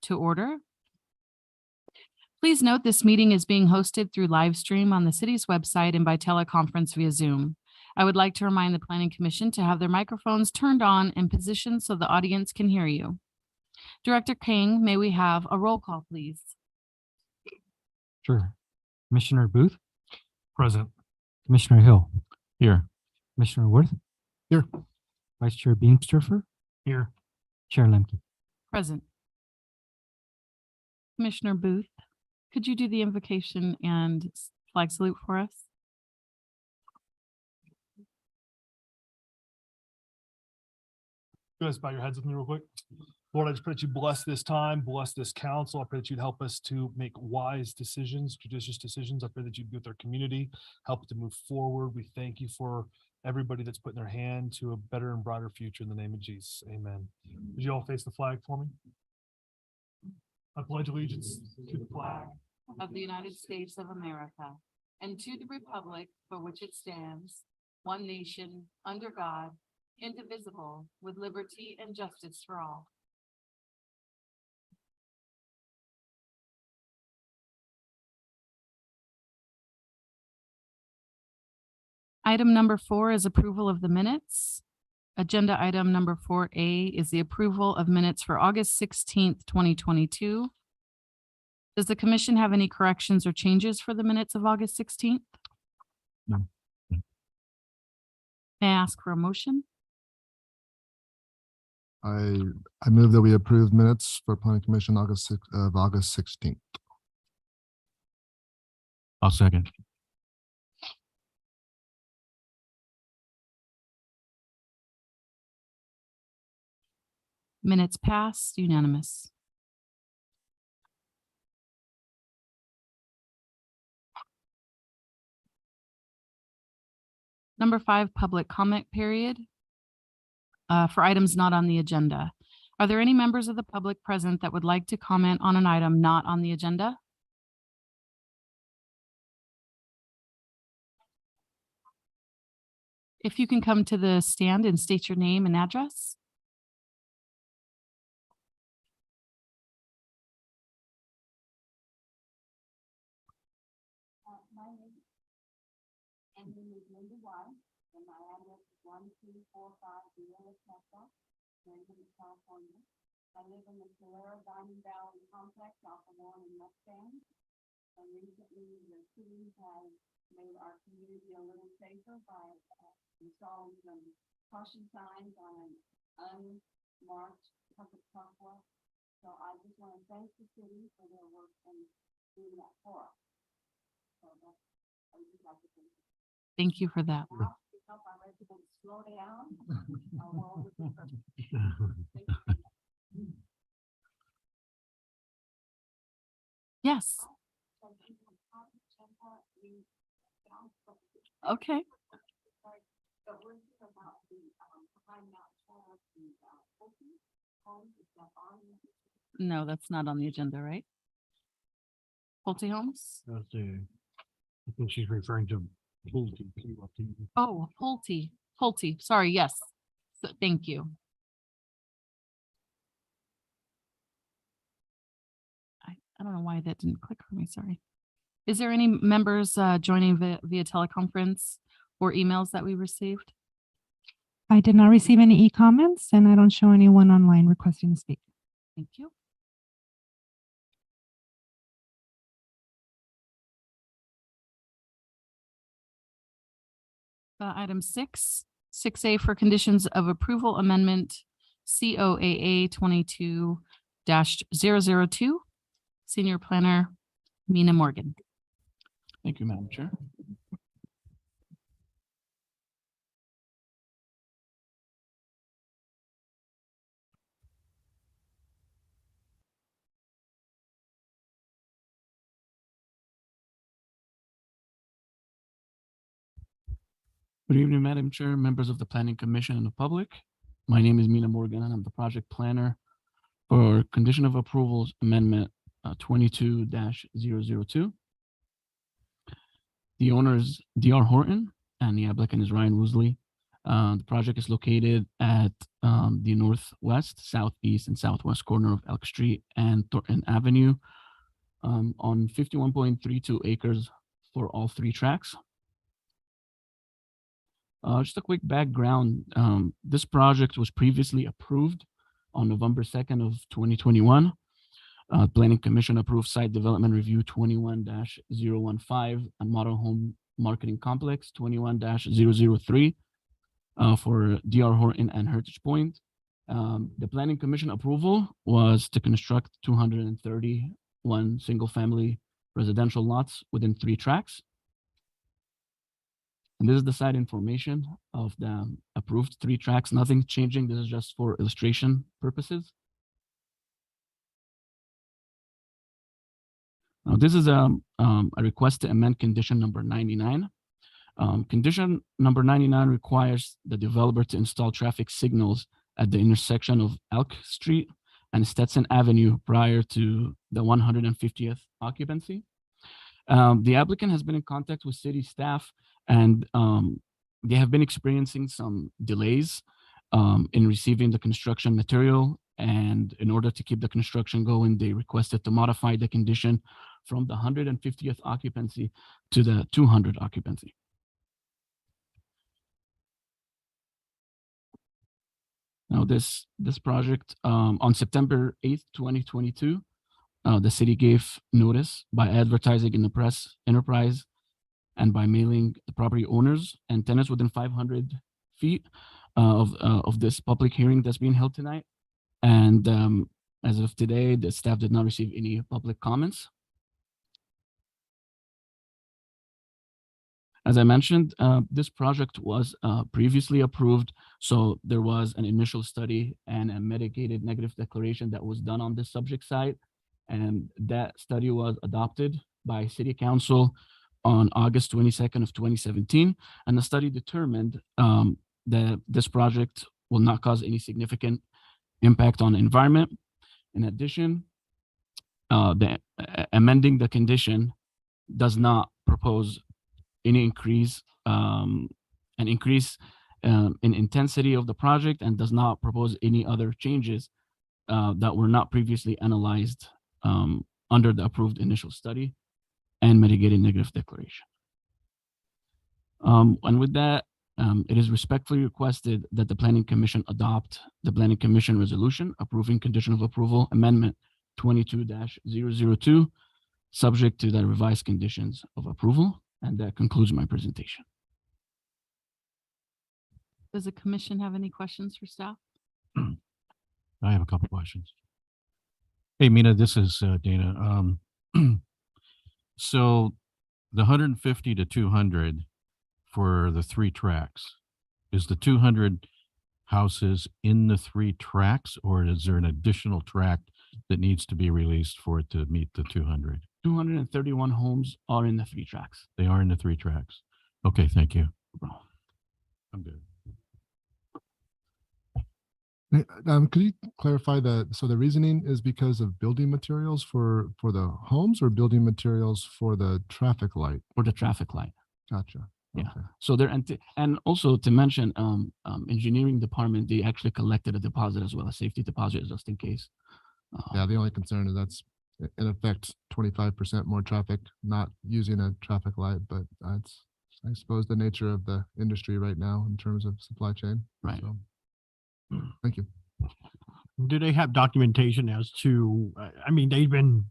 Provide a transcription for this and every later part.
To order. Please note this meeting is being hosted through live stream on the city's website and by teleconference via Zoom. I would like to remind the Planning Commission to have their microphones turned on and positioned so the audience can hear you. Director King, may we have a roll call, please? Sure. Commissioner Booth, Present. Commissioner Hill, Here. Commissioner Worth. Here. Vice Chair Beamsterfer, Here. Chair Lemke. Present. Commissioner Booth, could you do the invocation and flag salute for us? You guys bow your heads with me real quick. Lord, I just pray that you bless this time, bless this council. I pray that you'd help us to make wise decisions, judicious decisions. I pray that you'd be with our community, help it to move forward. We thank you for everybody that's putting their hand to a better and brighter future in the name of Jesus. Amen. Would you all face the flag for me? I pledge allegiance to the flag Of the United States of America and to the republic for which it stands, one nation, under God, indivisible, with liberty and justice for all. Item number 4 is approval of the minutes. Agenda item number 4A is the approval of minutes for August 16th, 2022. Does the commission have any corrections or changes for the minutes of August 16th? No. May I ask for a motion? I move that we approve minutes for Planning Commission August 16th. I'll second. Minutes passed, unanimous. Number 5, public comment period for items not on the agenda. Are there any members of the public present that would like to comment on an item not on the agenda? If you can come to the stand and state your name and address. My name is Linda White, and my address is 1245 Chapter, California. I live in the Solera Diamond Valley complex off of Warren and Mustang. And recently, the city has made our community a little safer by installing some caution signs on an unmarked public crosswalk. So I just want to thank the city for their work and doing that for us. So that's, I would just like to thank you. Thank you for that. Help our residents slow down. Our world would be perfect. Thank you. Yes. Okay. But we're here about the behind that wall, the Pulte home, is that on? No, that's not on the agenda, right? Pulte Homes? I think she's referring to Pulte. Oh, Pulte. Sorry, yes. So, thank you. I don't know why that didn't click for me, sorry. Is there any members joining via teleconference or emails that we received? I did not receive any e-comments and I don't show anyone online requesting to speak. Thank you. Item 6A for conditions of approval amendment COAA 22-002. Senior Planner Mina Morgan. Thank you, Madam Chair. Good evening, Madam Chair, members of the Planning Commission and the public. My name is Mina Morgan and I'm the project planner for condition of approvals amendment 22-002. The owner is D.R. Horton and the applicant is Ryan Woosley. The project is located at the northwest, southeast, and southwest corner of Elk Street and Thornton Avenue on 51.32 acres for all 3 tracks. Just a quick background. This project was previously approved on November 2nd of 2021. Planning Commission approved Site Development Review 21-015 and Model Home Marketing Complex 21-003 for DR Horton and Heritage Point. The Planning Commission approval was to construct 231 single-family residential lots within 3 tracks. And this is the site information of the approved 3 tracks. Nothing changing. This is just for illustration purposes. Now, this is a request to amend condition number 99. Condition number 99 requires the developer to install traffic signals at the intersection of Elk Street and Stetson Avenue prior to the 150th occupancy. The applicant has been in contact with city staff, and they have been experiencing some delays in receiving the construction material. And in order to keep the construction going, they requested to modify the condition from the 150th occupancy to the 200 occupancy. Now, this project, on September 8th, 2022, the city gave notice by advertising in the press enterprise and by mailing the property owners and tenants within 500 feet of this public hearing that's being held tonight. And as of today, the staff did not receive any public comments. As I mentioned, this project was previously approved. So there was an initial study and a mitigated negative declaration that was done on this subject site. And that study was adopted by City Council on August 22nd of 2017. And the study determined that this project will not cause any significant impact on the environment. In addition, amending the condition does not propose any increase in intensity of the project and does not propose any other changes that were not previously analyzed under the approved initial study and mitigated negative declaration. And with that, it is respectfully requested that the Planning Commission adopt the Planning Commission resolution approving condition of approval amendment 22-002, subject to the revised conditions of approval. And that concludes my presentation. Does the commission have any questions for staff? I have a couple questions. Hey, Mina, this is Dana. So the 150 to 200 for the 3 tracks, is the 200 houses in the 3 tracks, or is there an additional tract that needs to be released for it to meet the 200? 231 homes are in the 3 tracks. They are in the 3 tracks. Okay, thank you. I'm good. Could you clarify that? So the reasoning is because of building materials for the homes or building materials for the traffic light? For the traffic light. Gotcha. Yeah. Okay. So they're, and also to mention, engineering department, they actually collected a deposit as well, a safety deposit just in case. Yeah, the only concern is that's in effect 25% more traffic not using a traffic light, but that's, I suppose, the nature of the industry right now in terms of supply chain. Right. So, thank you. Do they have documentation as to, I mean, they've been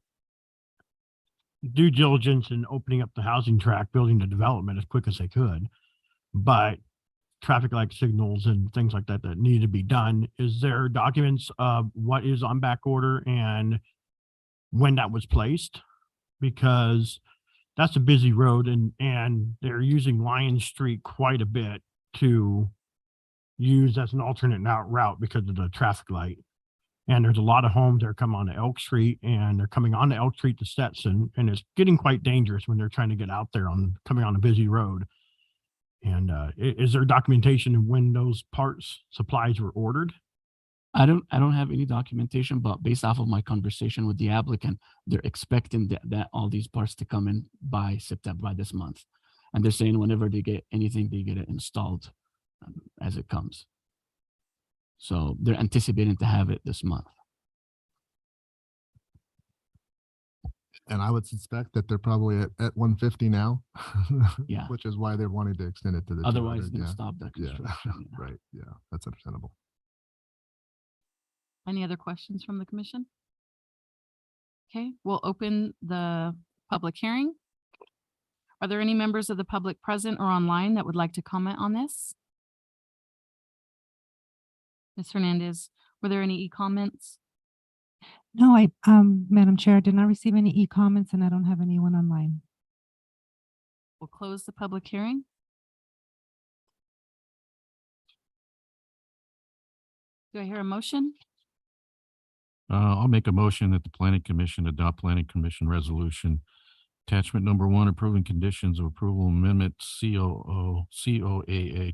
due diligence in opening up the housing tract, building the development as quick as they could, but traffic light signals and things like that that need to be done. Is there documents of what is on back order and when that was placed? Because that's a busy road and they're using Lion Street quite a bit to use as an alternate route because of the traffic light. And there's a lot of homes that are coming onto Elk Street and they're coming onto Elk Street to Stetson, and it's getting quite dangerous when they're trying to get out there coming on a busy road. And is there documentation of when those parts supplies were ordered? I don't have any documentation, but based off of my conversation with the applicant, they're expecting that all these parts to come in by September, by this month. And they're saying whenever they get anything, they get it installed as it comes. So they're anticipating to have it this month. And I would suspect that they're probably at 150 now. Yeah. Which is why they're wanting to extend it to the Otherwise, it's 200. gonna Yeah. stop the Yeah. construction. Yeah. Right. Yeah. That's understandable. Any other questions from the commission? Okay, we'll open the public hearing. Are there any members of the public present or online that would like to comment on this? Ms. Hernandez, were there any e-comments? No, Madam Chair, I did not receive any e-comments and I don't have anyone online. We'll close the public hearing. Do I hear a motion? I'll make a motion that the planning commission adopt planning commission resolution. Attachment number 1, approving conditions of approval amendment COAA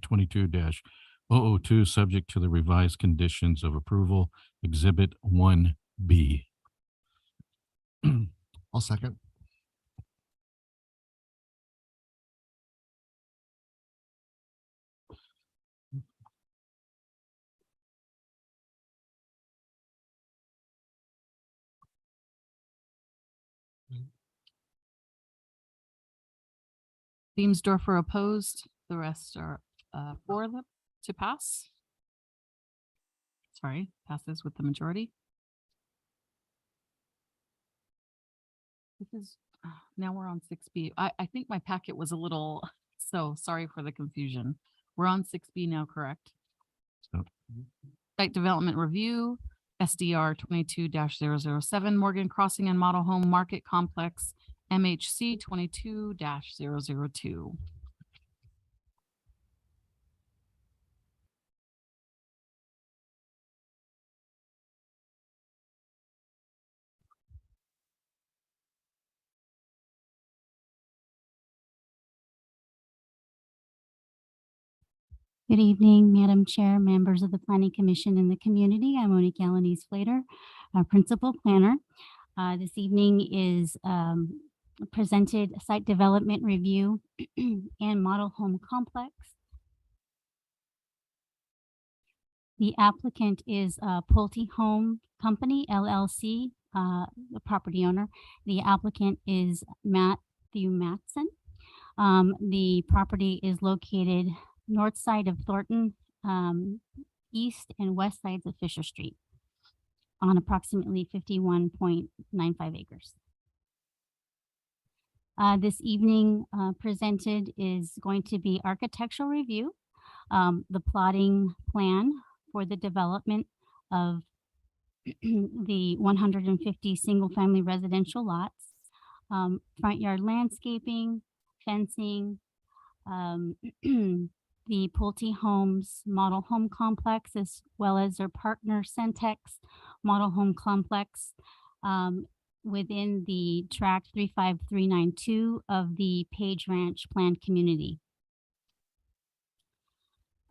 22-002, subject to the revised conditions of approval, exhibit 1B. I'll second. Beamsdorfer opposed. The rest are for the to pass. Sorry, passes with the majority. This is now we're on 6B. I think my packet was a little, so sorry for the confusion. We're on 6B now, correct? So- Site development review, SDR 22-007, Morgan Crossing and Model Home Market Complex, MHC 22-002. Good evening, Madam Chair, members of the Planning Commission and the community. I'm Monique Alanese Flater, our Principal Planner. This evening is presented Site Development Review and Model Home Complex. The applicant is Pulte Home Company, LLC, the property owner. The applicant is Matthew Matson. The property is located north side of Thornton, east and west sides of Fisher Street on approximately 51.95 acres. This evening presented is going to be architectural review, the plotting plan for the development of the 150 single-family residential lots, front yard landscaping, fencing, the Pulte Homes Model Home Complex, as well as their partner Centex Model Home Complex within the tract 35392 of the Page Ranch Planned Community.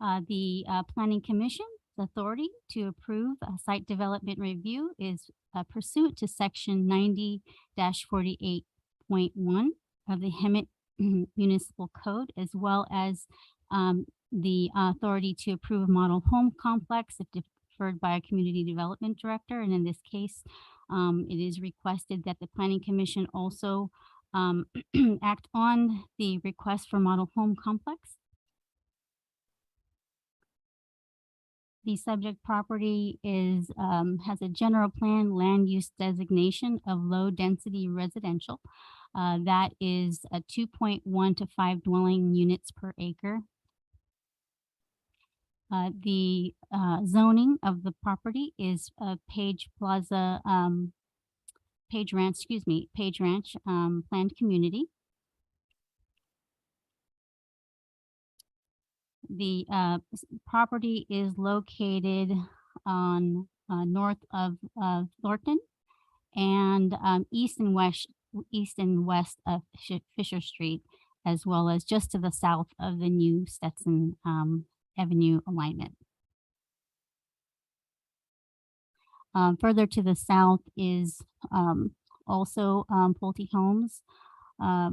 The Planning Commission's authority to approve a site development review is pursuant to section 90-48.1 of the Hemet Municipal Code, as well as the authority to approve a model home complex if deferred by a community development director. And in this case, it is requested that the Planning Commission also act on the request for model home complex. The subject property is has a general plan land use designation of low density residential. That is a 2.1 to 5 dwelling units per acre. The zoning of the property is Page Plaza, Page Ranch Planned Community. The property is located on north of Thornton and east and west of Fisher Street, as well as just to the south of the new Stetson Avenue alignment. Further to the south is also Pulte Homes, a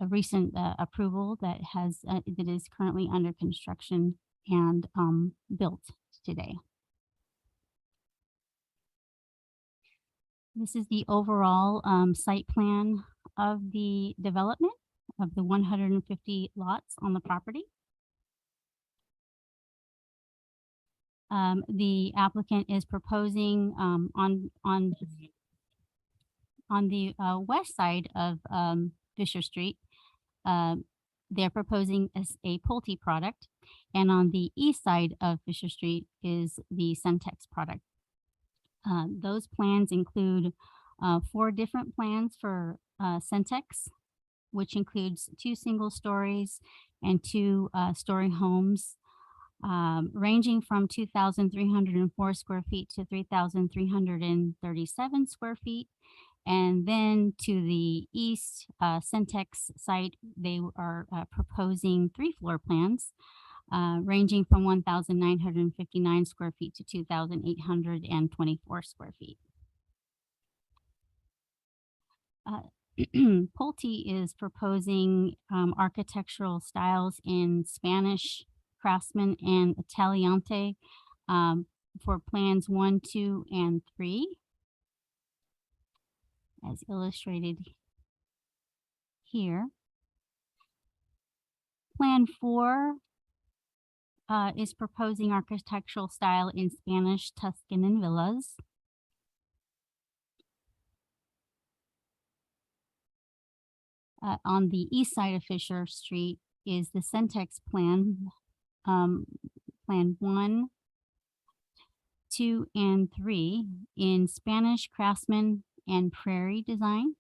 recent approval that has that is currently under construction and built today. This is the overall site plan of the development of the 150 lots on the property. The applicant is proposing on the west side of Fisher Street. They're proposing as a Pulte product, and on the east side of Fisher Street is the Centex product. Those plans include 4 different plans for Centex, which includes 2 single stories and 2 story homes, ranging from 2,304 square feet to 3,337 square feet. And then to the east Centex site, they are proposing 3 floor plans, ranging from 1,959 square feet to 2,824 square feet. Pulte is proposing architectural styles in Spanish, Craftsman, and Italiante for plans 1, 2, and 3, as illustrated here. Plan 4 is proposing architectural style in Spanish, Tuscan, and villas. On the east side of Fisher Street is the Centex plan, plan 1, 2, and 3 in Spanish, Craftsman, and Prairie design.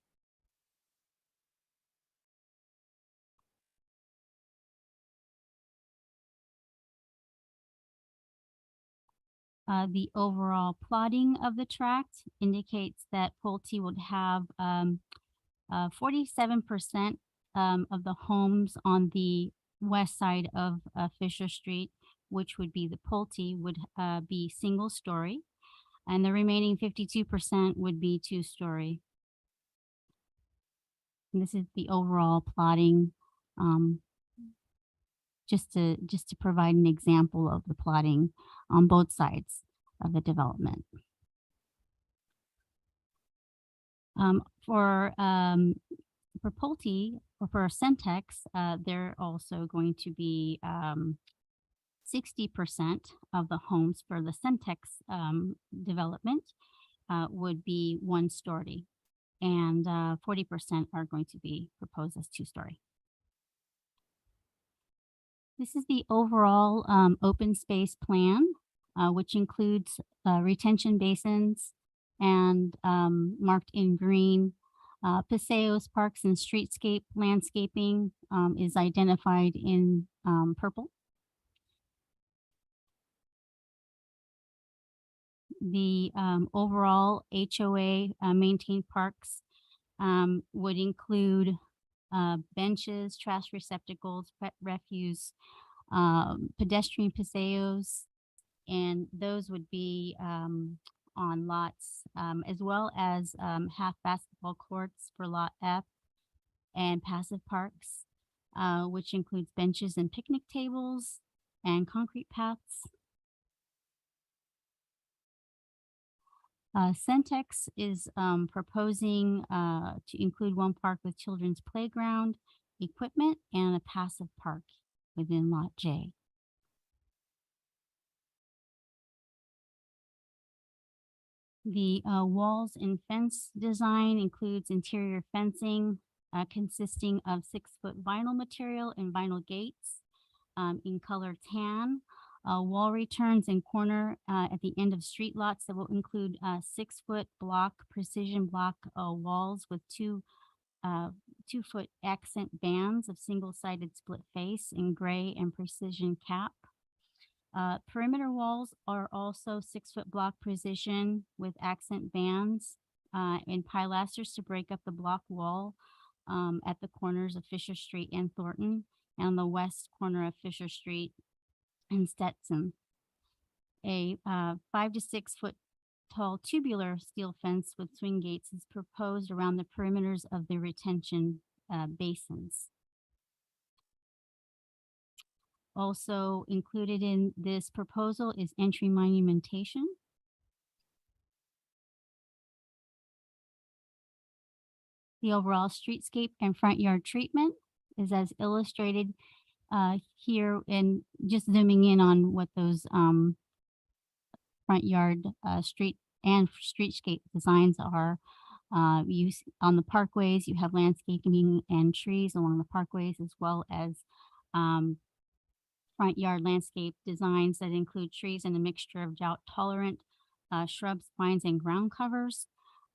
The overall plotting of the tract indicates that Pulte would have 47% of the homes on the west side of Fisher Street, which would be the Pulte, would be single story, and the remaining 52% would be 2-story. And this is the overall plotting, just to provide an example of the plotting on both sides of the development. For Pulte, or for Centex, they're also going to be 60% of the homes for the Centex development would be 1-story, and 40% are going to be proposed as 2-story. This is the overall open space plan, which includes retention basins and marked in green. Paseos, parks, and streetscape landscaping is identified in purple. The overall HOA maintained parks would include benches, trash receptacles, pet refuse, pedestrian paseos, and those would be on lots, as well as half basketball courts for lot F, and passive parks, which includes benches and picnic tables and concrete paths. Centex is proposing to include 1 park with children's playground, equipment, and a passive park within lot J. The walls and fence design includes interior fencing consisting of 6-foot vinyl material and vinyl gates in color tan. Wall returns and corner at the end of street lots that will include 6-foot block, precision block walls with 2-foot accent bands of single-sided split face in gray and precision cap. Perimeter walls are also 6-foot block precision with accent bands and pilasters to break up the block wall at the corners of Fisher Street and Thornton, and on the west corner of Fisher Street and Stetson. A 5 to 6 foot tall tubular steel fence with swing gates is proposed around the perimeters of the retention basins. Also included in this proposal is entry monumentation. The overall streetscape and front yard treatment is as illustrated here, and just zooming in on what those front yard street and streetscape designs are. On the parkways, you have landscaping and trees along the parkways, as well as front yard landscape designs that include trees and a mixture of drought tolerant shrubs, vines, and ground covers,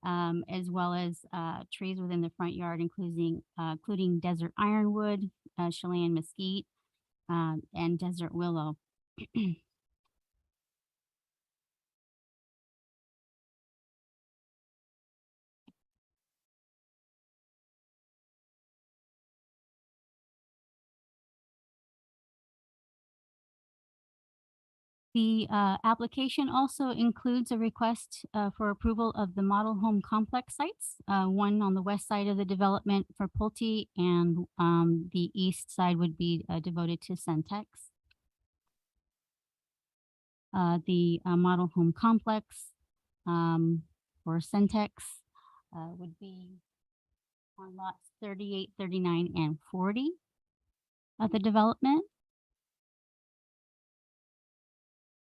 as well as trees within the front yard, including desert ironwood, Chilean mesquite, and desert willow. The application also includes a request for approval of the model home complex sites, one on the west side of the development for Pulte, and the east side would be devoted to Centex. The model home complex for Centex would be on lots 38, 39, and 40 of the development.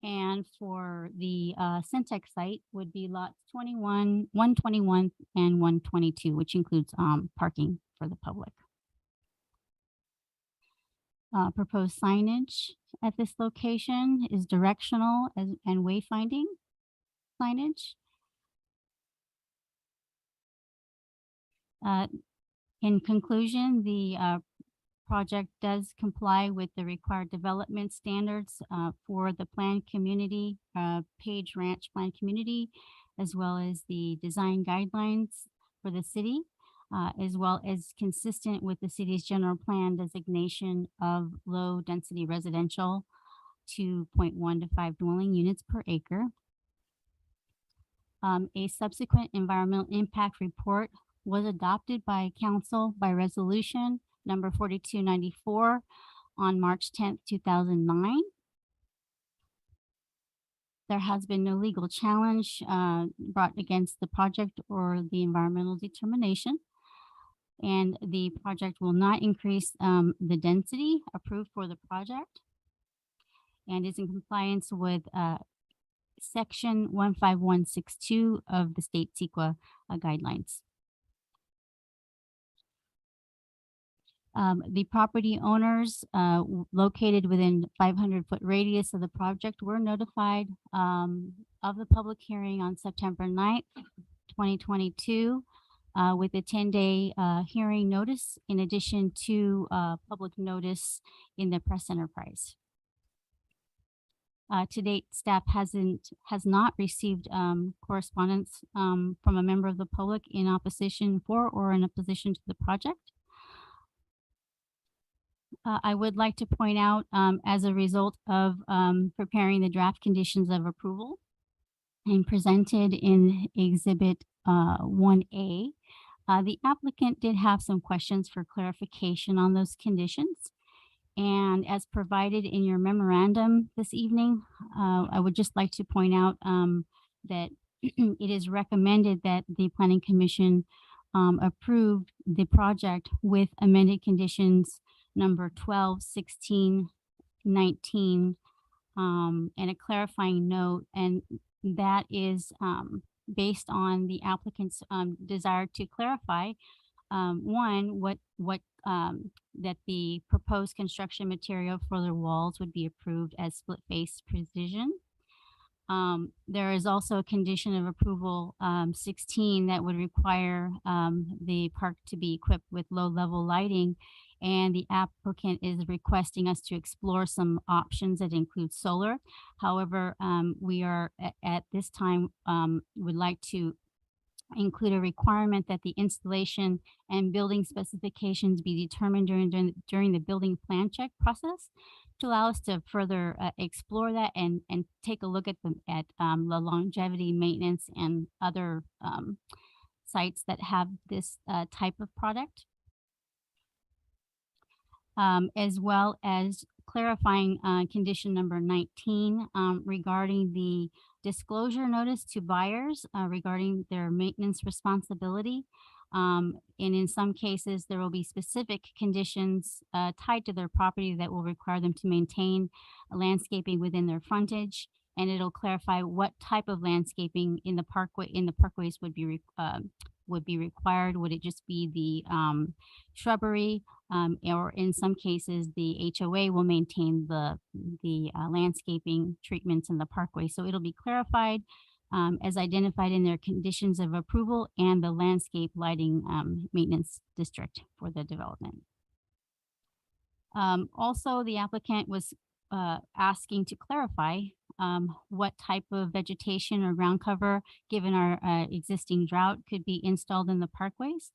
And for the Centex site would be lots 21, 121, and 122, which includes parking for the public. Proposed signage at this location is directional and wayfinding signage. In conclusion, the project does comply with the required development standards for the planned community, Page Ranch planned community, as well as the design guidelines for the city, as well as consistent with the city's general plan designation of low density residential, 2.1 to 5 dwelling units per acre. A subsequent environmental impact report was adopted by council by resolution number 4294 on March 10th, 2009. There has been no legal challenge brought against the project or the environmental determination. And the project will not increase the density approved for the project, and is in compliance with section 15162 of the state CEQA guidelines. The property owners located within 500-foot radius of the project were notified of the public hearing on September 9th, 2022, with a 10-day hearing notice in addition to public notice in the press enterprise. To date, staff has not received correspondence from a member of the public in opposition for or in opposition to the project. I would like to point out, as a result of preparing the draft conditions of approval and presented in Exhibit 1A, the applicant did have some questions for clarification on those conditions. And as provided in your memorandum this evening, I would just like to point out that it is recommended that the Planning Commission approve the project with amended conditions number 12, 16, 19, and a clarifying note. And that is based on the applicant's desire to clarify, one, that the proposed construction material for the walls would be approved as split face precision. There is also a condition of approval 16 that would require the park to be equipped with low level lighting, and the applicant is requesting us to explore some options that include solar. However, we are at this time would like to include a requirement that the installation and building specifications be determined during the building plan check process, to allow us to further explore that and take a look at the longevity, maintenance, and other sites that have this type of product, as well as clarifying condition number 19 regarding the disclosure notice to buyers regarding their maintenance responsibility. And in some cases, there will be specific conditions tied to their property that will require them to maintain landscaping within their frontage. And it'll clarify what type of landscaping in the parkways would be required. Would it just be the shrubbery, or in some cases, the HOA will maintain the landscaping treatments in the parkway. So it'll be clarified as identified in their conditions of approval and the landscape lighting maintenance district for the development. Also, the applicant was asking to clarify what type of vegetation or ground cover, given our existing drought, could be installed in the parkways.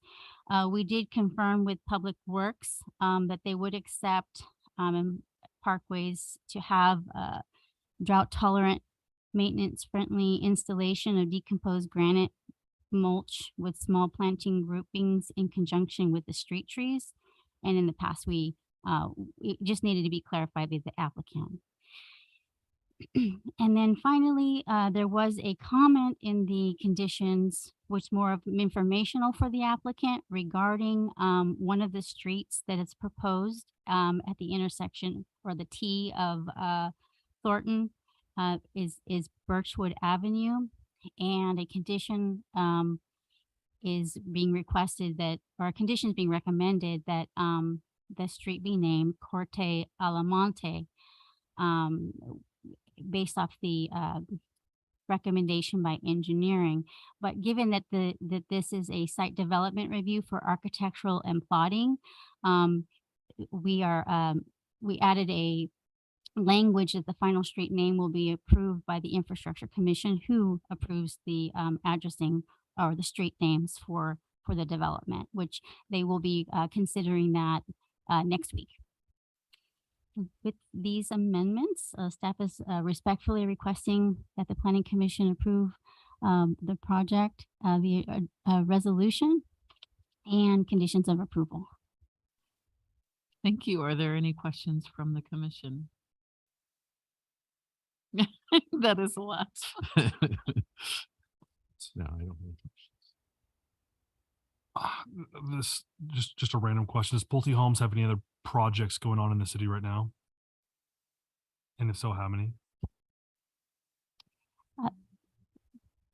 We did confirm with Public Works that they would accept parkways to have drought tolerant, maintenance friendly installation of decomposed granite mulch with small planting groupings in conjunction with the street trees. And in the past, it just needed to be clarified by the applicant. And then finally, there was a comment in the conditions, which more of informational for the applicant regarding one of the streets that is proposed at the intersection or the T of Thornton is Birchwood Avenue. And a condition is being requested that, or a condition is being recommended that the street be named Corte Alamonte, based off the recommendation by engineering. But given that that this is a site development review for architectural and plotting, we added a language that the final street name will be approved by the Infrastructure Commission, who approves the addressing or the street names for the development, which they will be considering that next week. With these amendments, staff is respectfully requesting that the Planning Commission approve the project, the resolution and conditions of approval. Thank you. Are there any questions from the commission? That is a lot. No, I don't think. This just a random question. Does Pulte Homes have any other projects going on in the city right now? And if so, how many?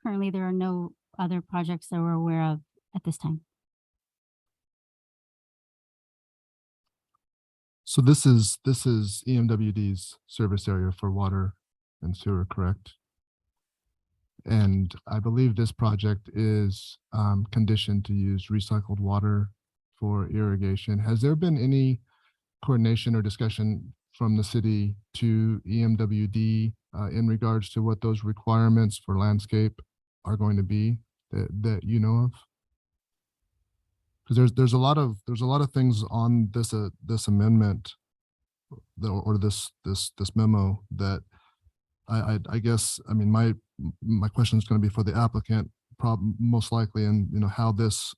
Currently, there are no other projects that we're aware of at this time. So this is EMWD's service area for water and sewer, correct? And I believe this project is conditioned to use recycled water for irrigation. Has there been any coordination or discussion from the city to EMWD in regards to what those requirements for landscape are going to be that you know of? Because there's a lot of things on this amendment or this memo that I guess, I mean, my question is going to be for the applicant, most likely, and how this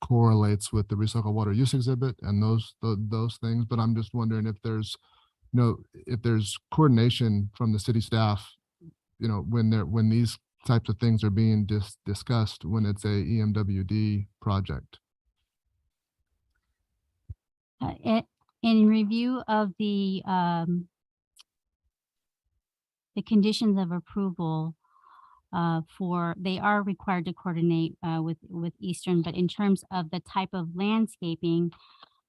correlates with the recycled water use exhibit and those things. But I'm just wondering if there's if there's coordination from the city staff, when these types of things are being discussed when it's a EMWD project. In review of the conditions of approval they are required to coordinate with Eastern, but in terms of the type of landscaping,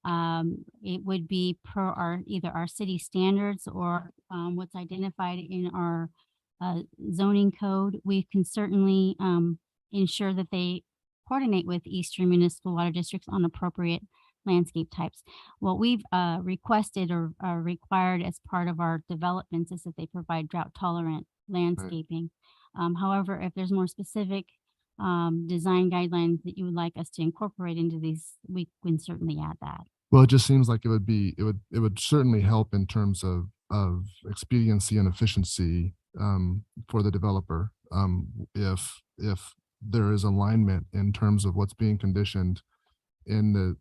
it would be per either our city standards or what's identified in our zoning code. We can certainly ensure that they coordinate with Eastern Municipal Water Districts on appropriate landscape types. What we've requested or required as part of our developments is that they provide drought tolerant landscaping. However, if there's more specific design guidelines that you would like us to incorporate into these, we can certainly add that. Well, it just seems like it would certainly help in terms of expediency and efficiency for the developer if there is alignment in terms of what's being conditioned in the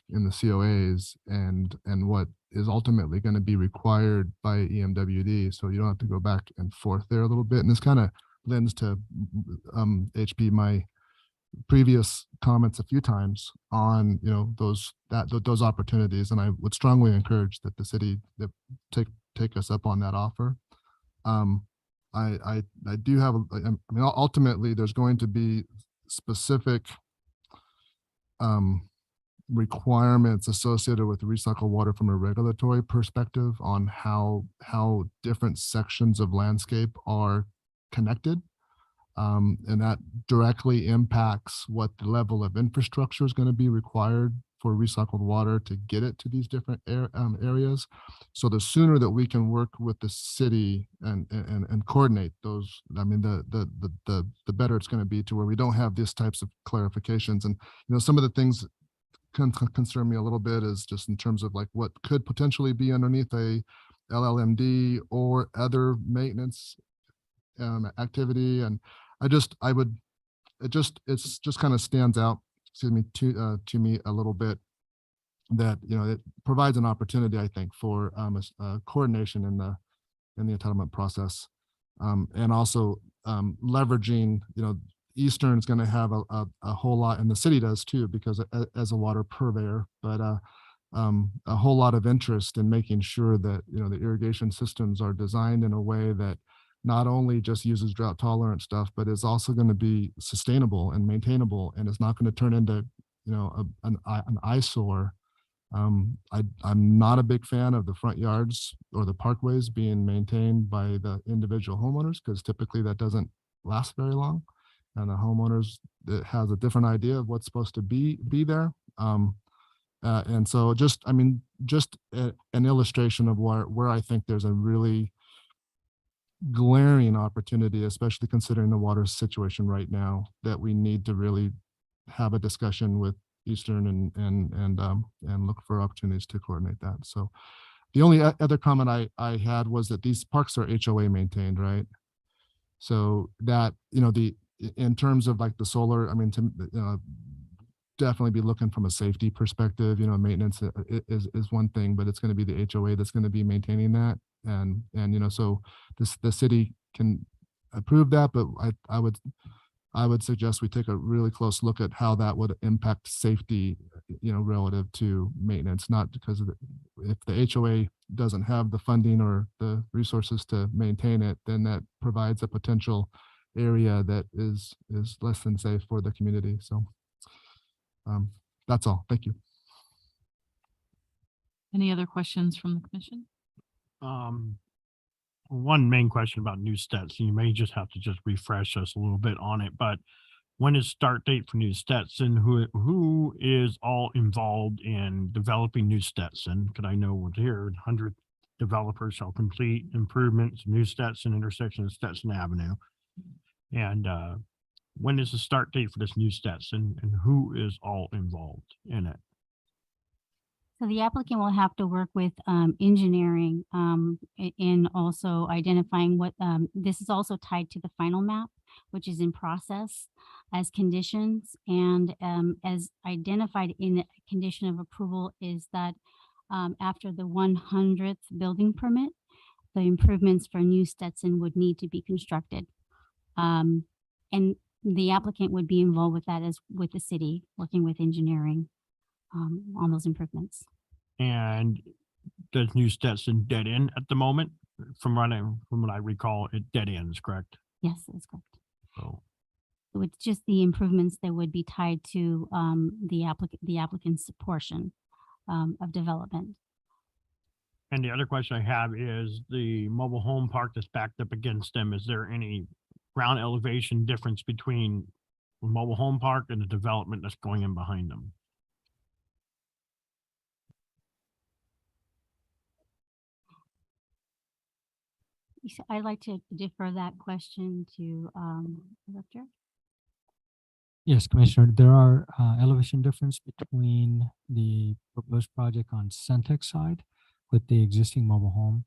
COAs and what is ultimately going to be required by EMWD. So you don't have to go back and forth there a little bit. And this kind of lends to HP, my previous comments a few times on, you know, those opportunities. And I would strongly encourage that the city that take us up on that offer. I do have, I mean, ultimately there's going to be specific requirements associated with recycled water from a regulatory perspective on how different sections of landscape are connected. And that directly impacts what the level of infrastructure is going to be required for recycled water to get it to these different areas. So the sooner that we can work with the city and coordinate those, I mean, the better it's going to be, to where we don't have these types of clarifications. And, you know, some of the things concern me a little bit is just in terms of like what could potentially be underneath a LLMD or other maintenance activity. And it just kind of stands out, excuse me, to me a little bit, that, you know, it provides an opportunity, I think, for coordination in the entitlement process, and also leveraging, you know, Eastern is going to have a whole lot, and the city does too, because as a water purveyor, but a whole lot of interest in making sure that, you know, the irrigation systems are designed in a way that not only just uses drought tolerant stuff, but is also going to be sustainable and maintainable, and is not going to turn into, you know, an eyesore. I'm not a big fan of the front yards or the parkways being maintained by the individual homeowners, because typically that doesn't last very long, and the homeowners that has a different idea of what's supposed to be there. And so just, I mean, just an illustration of where I think there's a really glaring opportunity, especially considering the water situation right now, that we need to really have a discussion with Eastern and look for opportunities to coordinate that. So the only other comment I had was that these parks are HOA maintained, right? So that, you know, in terms of like the solar, I mean, to definitely be looking from a safety perspective, you know, maintenance is one thing, but it's going to be the HOA that's going to be maintaining that. And, you know, so the city can approve that, but I would suggest we take a really close look at how that would impact safety, you know, relative to maintenance, not because of if the HOA doesn't have the funding or the resources to maintain it, then that provides a potential area that is less than safe for the community. So that's all. Thank you. Any other questions from the commission? One main question about New Stetson, you may just have to just refresh us a little bit on it, but when is start date for New Stetson? Who is all involved in developing New Stetson? Could I know what's here? 100 developers shall complete improvements, New Stetson intersection of Stetson Avenue. And when is the start date for this New Stetson, and who is all involved in it? So the applicant will have to work with engineering in also identifying what, this is also tied to the final map, which is in process as conditions. And as identified in the condition of approval is that after the 100th building permit, the improvements for New Stetson would need to be constructed. And the applicant would be involved with that as with the city, working with engineering on those improvements. And does New Stetson dead end at the moment? From what I recall, it dead ends, correct? Yes, that's correct. So it's just the improvements that would be tied to the applicant's portion of development. And the other question I have is the mobile home park that's backed up against them. Is there any ground elevation difference between the mobile home park and the development that's going in behind them? I'd like to defer that question to Director. Yes, Commissioner, there are elevation difference between the proposed project on Centex side with the existing mobile home.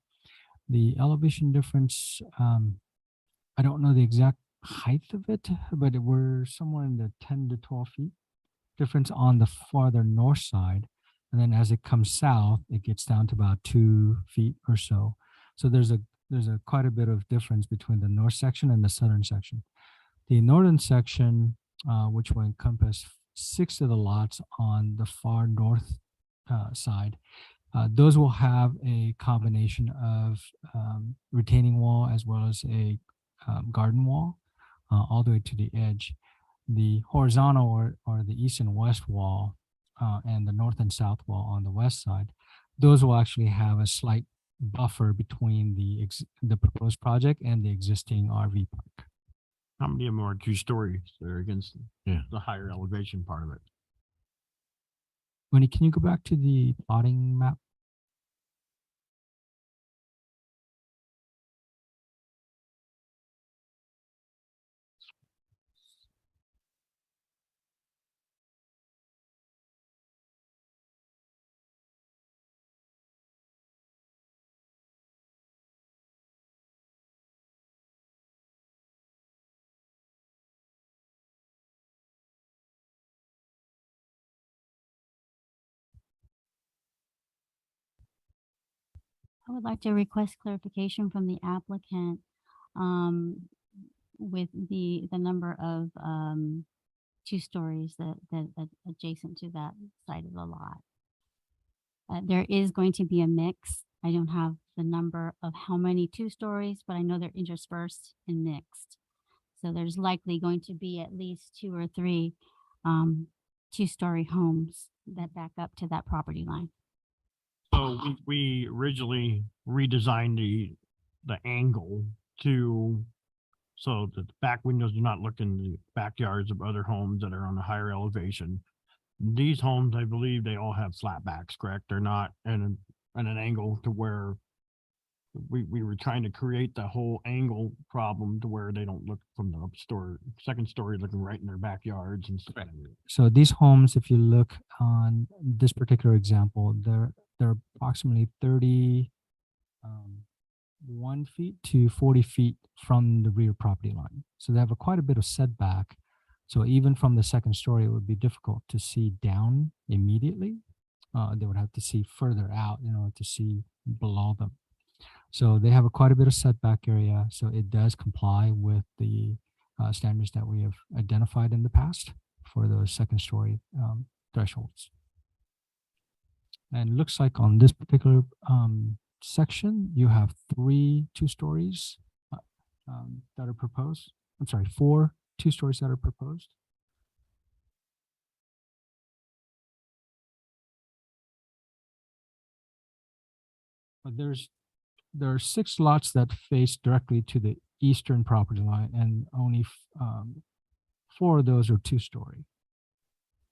The elevation difference, I don't know the exact height of it, but we're somewhere in the 10 to 12 feet. difference on the farther north side. And then as it comes south, it gets down to about 2 feet or so. So there's a quite a bit of difference between the north section and the southern section. The northern section, which will encompass 6 of the lots on the far north side, those will have a combination of retaining wall as well as a garden wall all the way to the edge. The horizontal or the east and west wall and the north and south wall on the west side, those will actually have a slight buffer between the proposed project and the existing RV park. How many of them are 2 stories that are against Yeah. the higher elevation part of it? Winnie, can you go back to the plotting map? I would like to request clarification from the applicant with the number of 2 stories that adjacent to that side of the lot. There is going to be a mix. I don't have the number of how many 2 stories, but I know they're interspersed and mixed. So there's likely going to be at least 2 or 3 2-story homes that back up to that property line. So we originally redesigned the angle so that the back windows do not look in the backyards of other homes that are on the higher elevation. These homes, I believe they all have flat backs, correct? They're not in an angle to where we were trying to create the whole angle problem to where they don't look from the second story looking right in their backyards and stuff. So these homes, if you look on this particular example, they're approximately 31 feet to 40 feet from the rear property line. So they have quite a bit of setback. So even from the second story, it would be difficult to see down immediately. They would have to see further out, to see below them. So they have quite a bit of setback area. So it does comply with the standards that we have identified in the past for those second story thresholds. And it looks like on this particular section, you have 3 2 stories that are proposed. I'm sorry, 4 2 stories that are proposed. But there are 6 lots that face directly to the eastern property line, and only 4 of those are 2 story.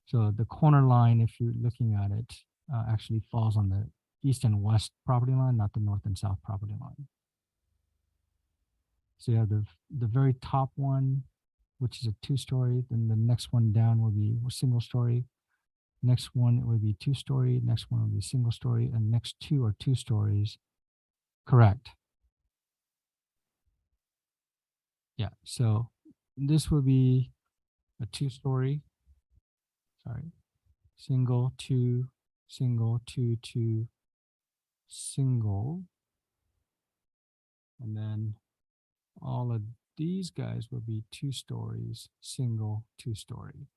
So the corner line, if you're looking at it, actually falls on the east and west property line, not the north and south property line. So you have the very top one, which is a 2 story. Then the next one down will be a single story. Next one will be 2 story. Next one will be single story, and next 2 are 2 stories. Correct. Yeah. So this will be a 2 story. Sorry. Single, 2, single, 2, 2, single. And then all of these guys will be 2 stories, single, 2 story.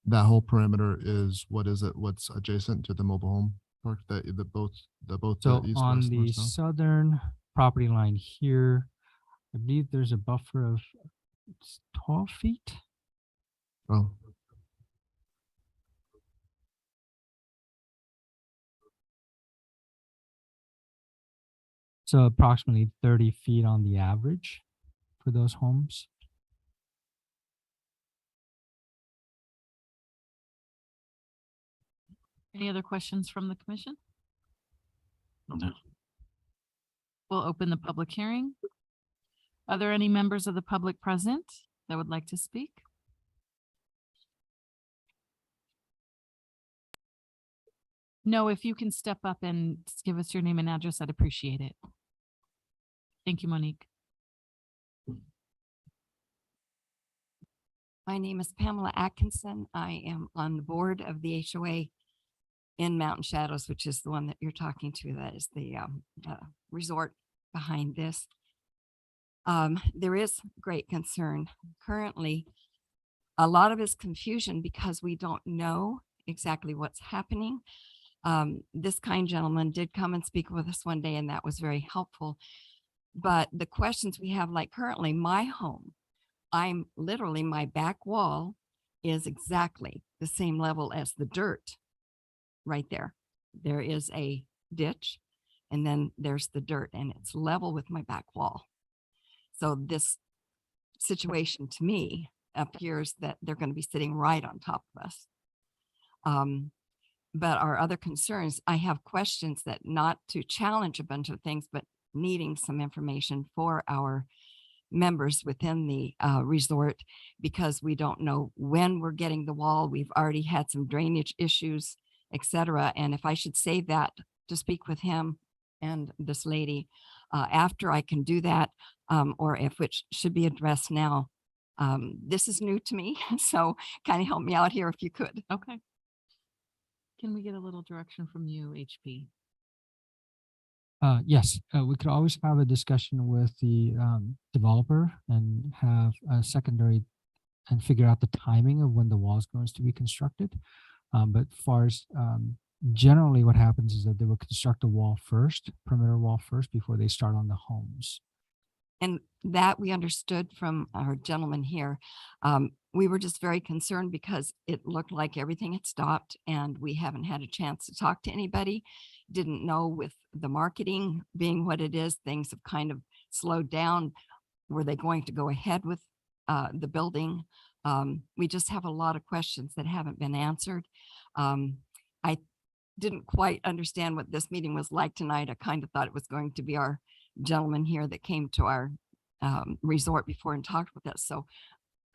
That whole perimeter is, what is it? What's adjacent to the mobile home park? The both So the east, on west, the north, south? southern property line here, I believe there's a buffer of 12 feet. Oh, So approximately 30 feet on the average for those homes. Any other questions from the commission? No. We'll open the public hearing. Are there any members of the public present that would like to speak? No, if you can step up and give us your name and address, I'd appreciate it. Thank you, Monique. My name is Pamela Atkinson. I am on the board of the HOA in Mountain Shadows, which is the one that you're talking to. That is the resort behind this. There is great concern. Currently, a lot of it's confusion because we don't know exactly what's happening. This kind gentleman did come and speak with us one day, and that was very helpful. But the questions we have, like currently my home, I'm literally, my back wall is exactly the same level as the dirt right there. There is a ditch and then there's the dirt and it's level with my back wall. So this situation to me appears that they're going to be sitting right on top of us. But our other concerns, I have questions that, not to challenge a bunch of things, but needing some information for our members within the resort, because we don't know when we're getting the wall. We've already had some drainage issues, etc. And if I should save that to speak with him and this lady after I can do that, or if it should be addressed now. This is new to me, so kind of help me out here if you could. Okay. Can we get a little direction from you, HP? Yes, we could always have a discussion with the developer and have a secondary and figure out the timing of when the wall is going to be constructed. But far as generally what happens is that they will construct a wall first, perimeter wall first, before they start on the homes. And that we understood from our gentleman here. We were just very concerned because it looked like everything had stopped and we haven't had a chance to talk to anybody. Didn't know, with the marketing being what it is, things have kind of slowed down. Were they going to go ahead with the building? We just have a lot of questions that haven't been answered. I didn't quite understand what this meeting was like tonight. I kind of thought it was going to be our gentleman here that came to our resort before and talked with us. So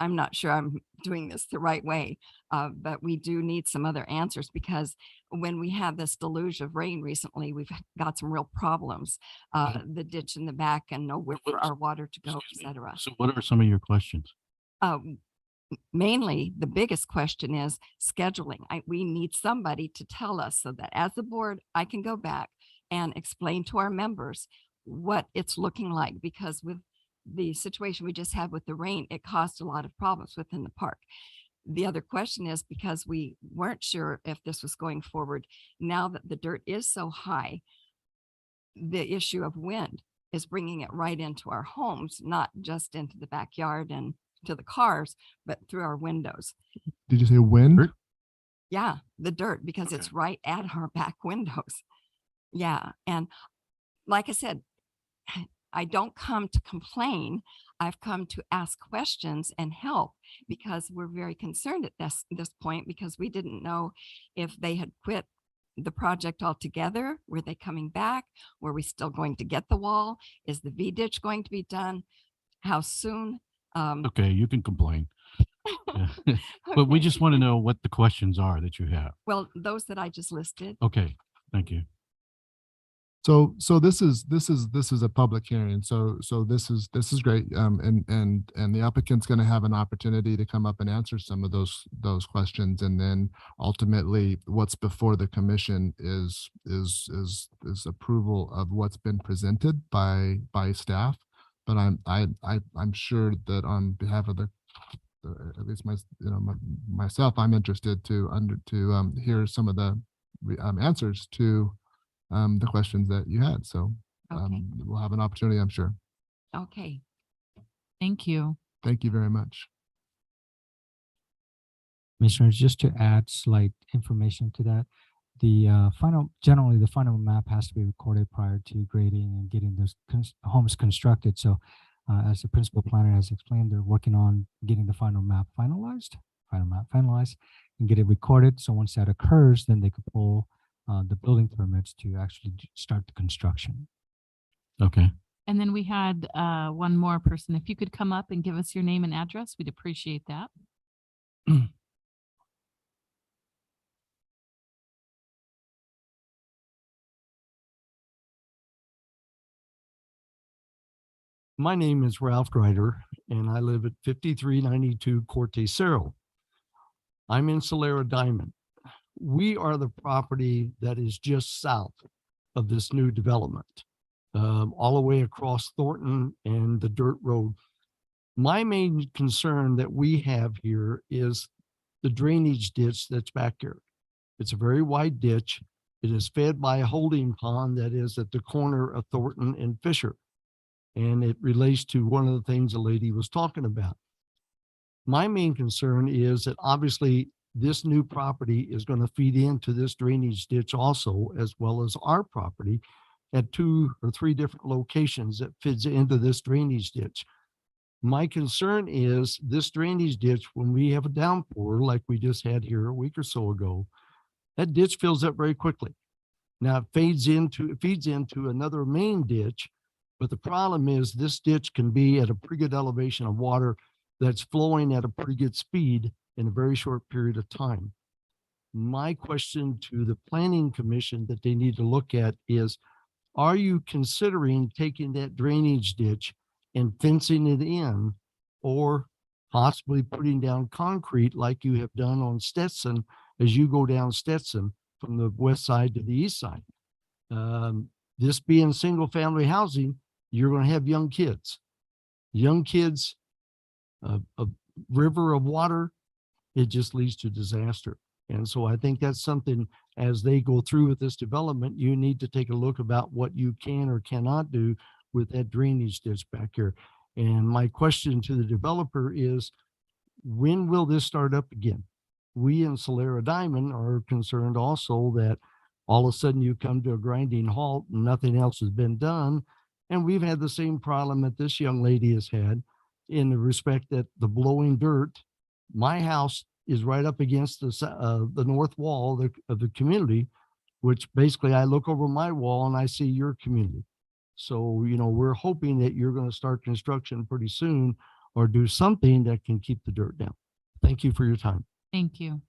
I'm not sure I'm doing this the right way, but we do need some other answers, because when we had this deluge of rain recently, we've got some real problems. The ditch in the back and nowhere for our water to go, etc. So what are some of your questions? Mainly, the biggest question is scheduling. We need somebody to tell us, so that as the board, I can go back and explain to our members what it's looking like, because with the situation we just had with the rain, it caused a lot of problems within the park. The other question is, because we weren't sure if this was going forward, now that the dirt is so high, the issue of wind is bringing it right into our homes, not just into the backyard and to the cars, but through our windows. Did you say wind? Yeah, the dirt, because Okay. it's right at our back windows. Yeah. And like I said, I don't come to complain. I've come to ask questions and help, because we're very concerned at this point, because we didn't know if they had quit the project altogether. Were they coming back? Were we still going to get the wall? Is the V ditch going to be done? How soon? Okay, you can complain. Yeah. But we Okay. just want to know what the questions are that you have. Well, those that I just listed. Okay, thank you. So this is a public hearing. So this is great. And the applicant's going to have an opportunity to come up and answer some of those questions. And then ultimately what's before the commission is approval of what's been presented by staff. But I'm sure that on behalf of at least myself, I'm interested to hear some of the answers to the questions that you had. So Okay. we'll have an opportunity, I'm sure. Okay. Thank you. Thank you very much. Commissioners, just to add slight information to that, generally the final map has to be recorded prior to grading and getting those homes constructed. So as the principal planner has explained, they're working on getting the final map finalized and get it recorded. So once that occurs, then they could pull the building permits to actually start the construction. Okay. And then we had one more person. If you could come up and give us your name and address, we'd appreciate that. My name is Ralph Greider, and I live at 5392 Corte Cerro. I'm in Solera Diamond. We are the property that is just south of this new development, all the way across Thornton and the dirt road. My main concern that we have here is the drainage ditch that's back here. It's a very wide ditch. It is fed by a holding pond that is at the corner of Thornton and Fisher. And it relates to one of the things the lady was talking about. My main concern is that obviously this new property is going to feed into this drainage ditch also, as well as our property at 2 or 3 different locations that fits into this drainage ditch. My concern is this drainage ditch, when we have a downpour like we just had here a week or so ago, that ditch fills up very quickly. Now it feeds into another main ditch, but the problem is this ditch can be at a pretty good elevation of water that's flowing at a pretty good speed in a very short period of time. My question to the planning commission that they need to look at is, are you considering taking that drainage ditch and fencing it in, or possibly putting down concrete like you have done on Stetson as you go down Stetson from the west side to the east side? This being single family housing, you're going to have young kids, a river of water, it just leads to disaster. And so I think that's something, as they go through with this development, you need to take a look about what you can or cannot do with that drainage ditch back here. And my question to the developer is, when will this start up again? We in Solera Diamond are concerned also that all of a sudden you come to a grinding halt and nothing else has been done. And we've had the same problem that this young lady has had, in the respect that the blowing dirt, my house is right up against the north wall of the community, which basically I look over my wall and I see your community. So, you know, we're hoping that you're going to start construction pretty soon or do something that can keep the dirt down. Thank you for your time. Thank you.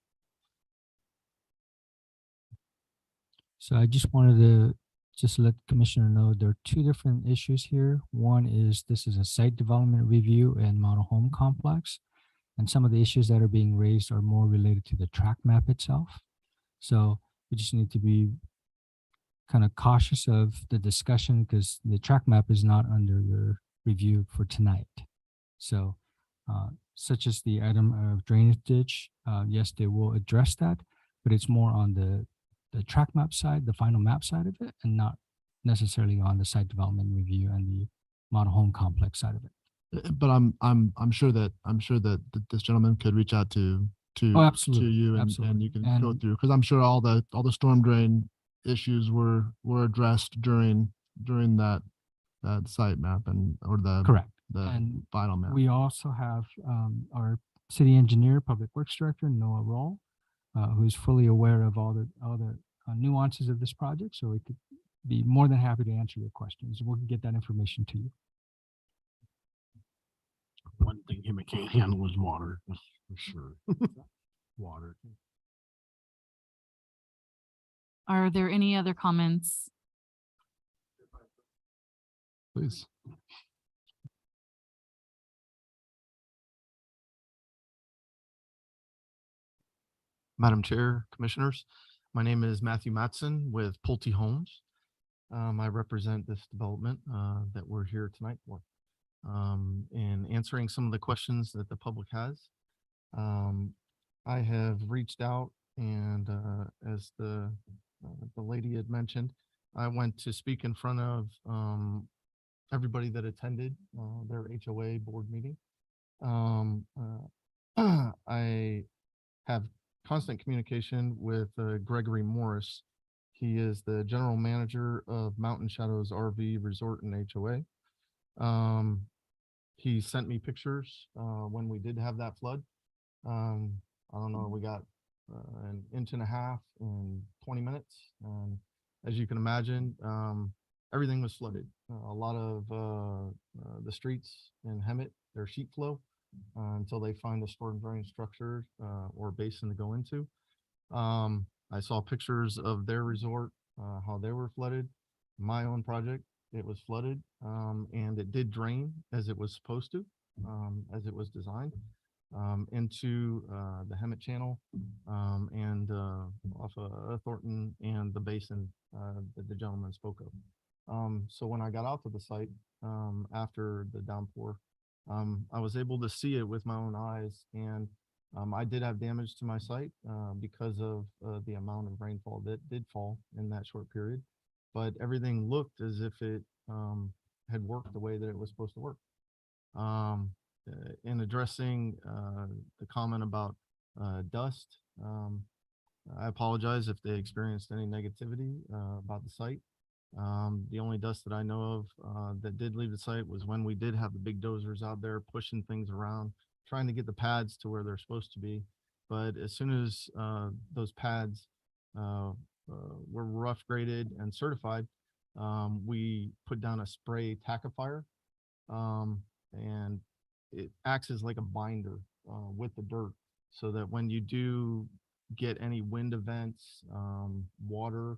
So I just wanted to just let the commissioner know there are 2 different issues here. One is this is a site development review and model home complex. And some of the issues that are being raised are more related to the track map itself. So we just need to be kind of cautious of the discussion because the track map is not under your review for tonight. So such as the item of drainage ditch, yes, they will address that, but it's more on the track map side, the final map side of it, and not necessarily on the site development review and the model home complex side of it. But I'm sure that this gentleman could reach out to Oh, absolutely. you and you can go through, because I'm sure all the storm drain issues were addressed during that site map or the Correct. the And final map. we also have our city engineer, public works director, Noah Roll, who's fully aware of all the nuances of this project. So we could be more than happy to answer your questions. We'll get that information to you. One thing him can't handle is water, for sure. Water. Are there any other comments? Please. Madam Chair, Commissioners, my name is Matthew Matson with Pulte Homes. I represent this development that we're here tonight for, and answering some of the questions that the public has. I have reached out, and as the lady had mentioned, I went to speak in front of everybody that attended their HOA board meeting. I have constant communication with Gregory Morris. He is the general manager of Mountain Shadows RV Resort and HOA. He sent me pictures when we did have that flood. I don't know, we got an inch and a half in 20 minutes. And as you can imagine, everything was flooded. A lot of the streets in Hemet, they're sheet flow until they find a storm drain structure or basin to go into. I saw pictures of their resort, how they were flooded. My own project, it was flooded, and it did drain as it was supposed to. as it was designed, into the Hemet Channel, and off of Thornton and the basin that the gentleman spoke of. So when I got out to the site after the downpour, I was able to see it with my own eyes, and I did have damage to my site because of the amount of rainfall that did fall in that short period. But everything looked as if it had worked the way that it was supposed to work. In addressing the comment about dust, I apologize if they experienced any negativity about the site. The only dust that I know of that did leave the site was when we did have the big dozers out there pushing things around, trying to get the pads to where they're supposed to be. But as soon as those pads were rough graded and certified, we put down a spray tackifier, and it acts as like a binder with the dirt, so that when you do get any wind events, water,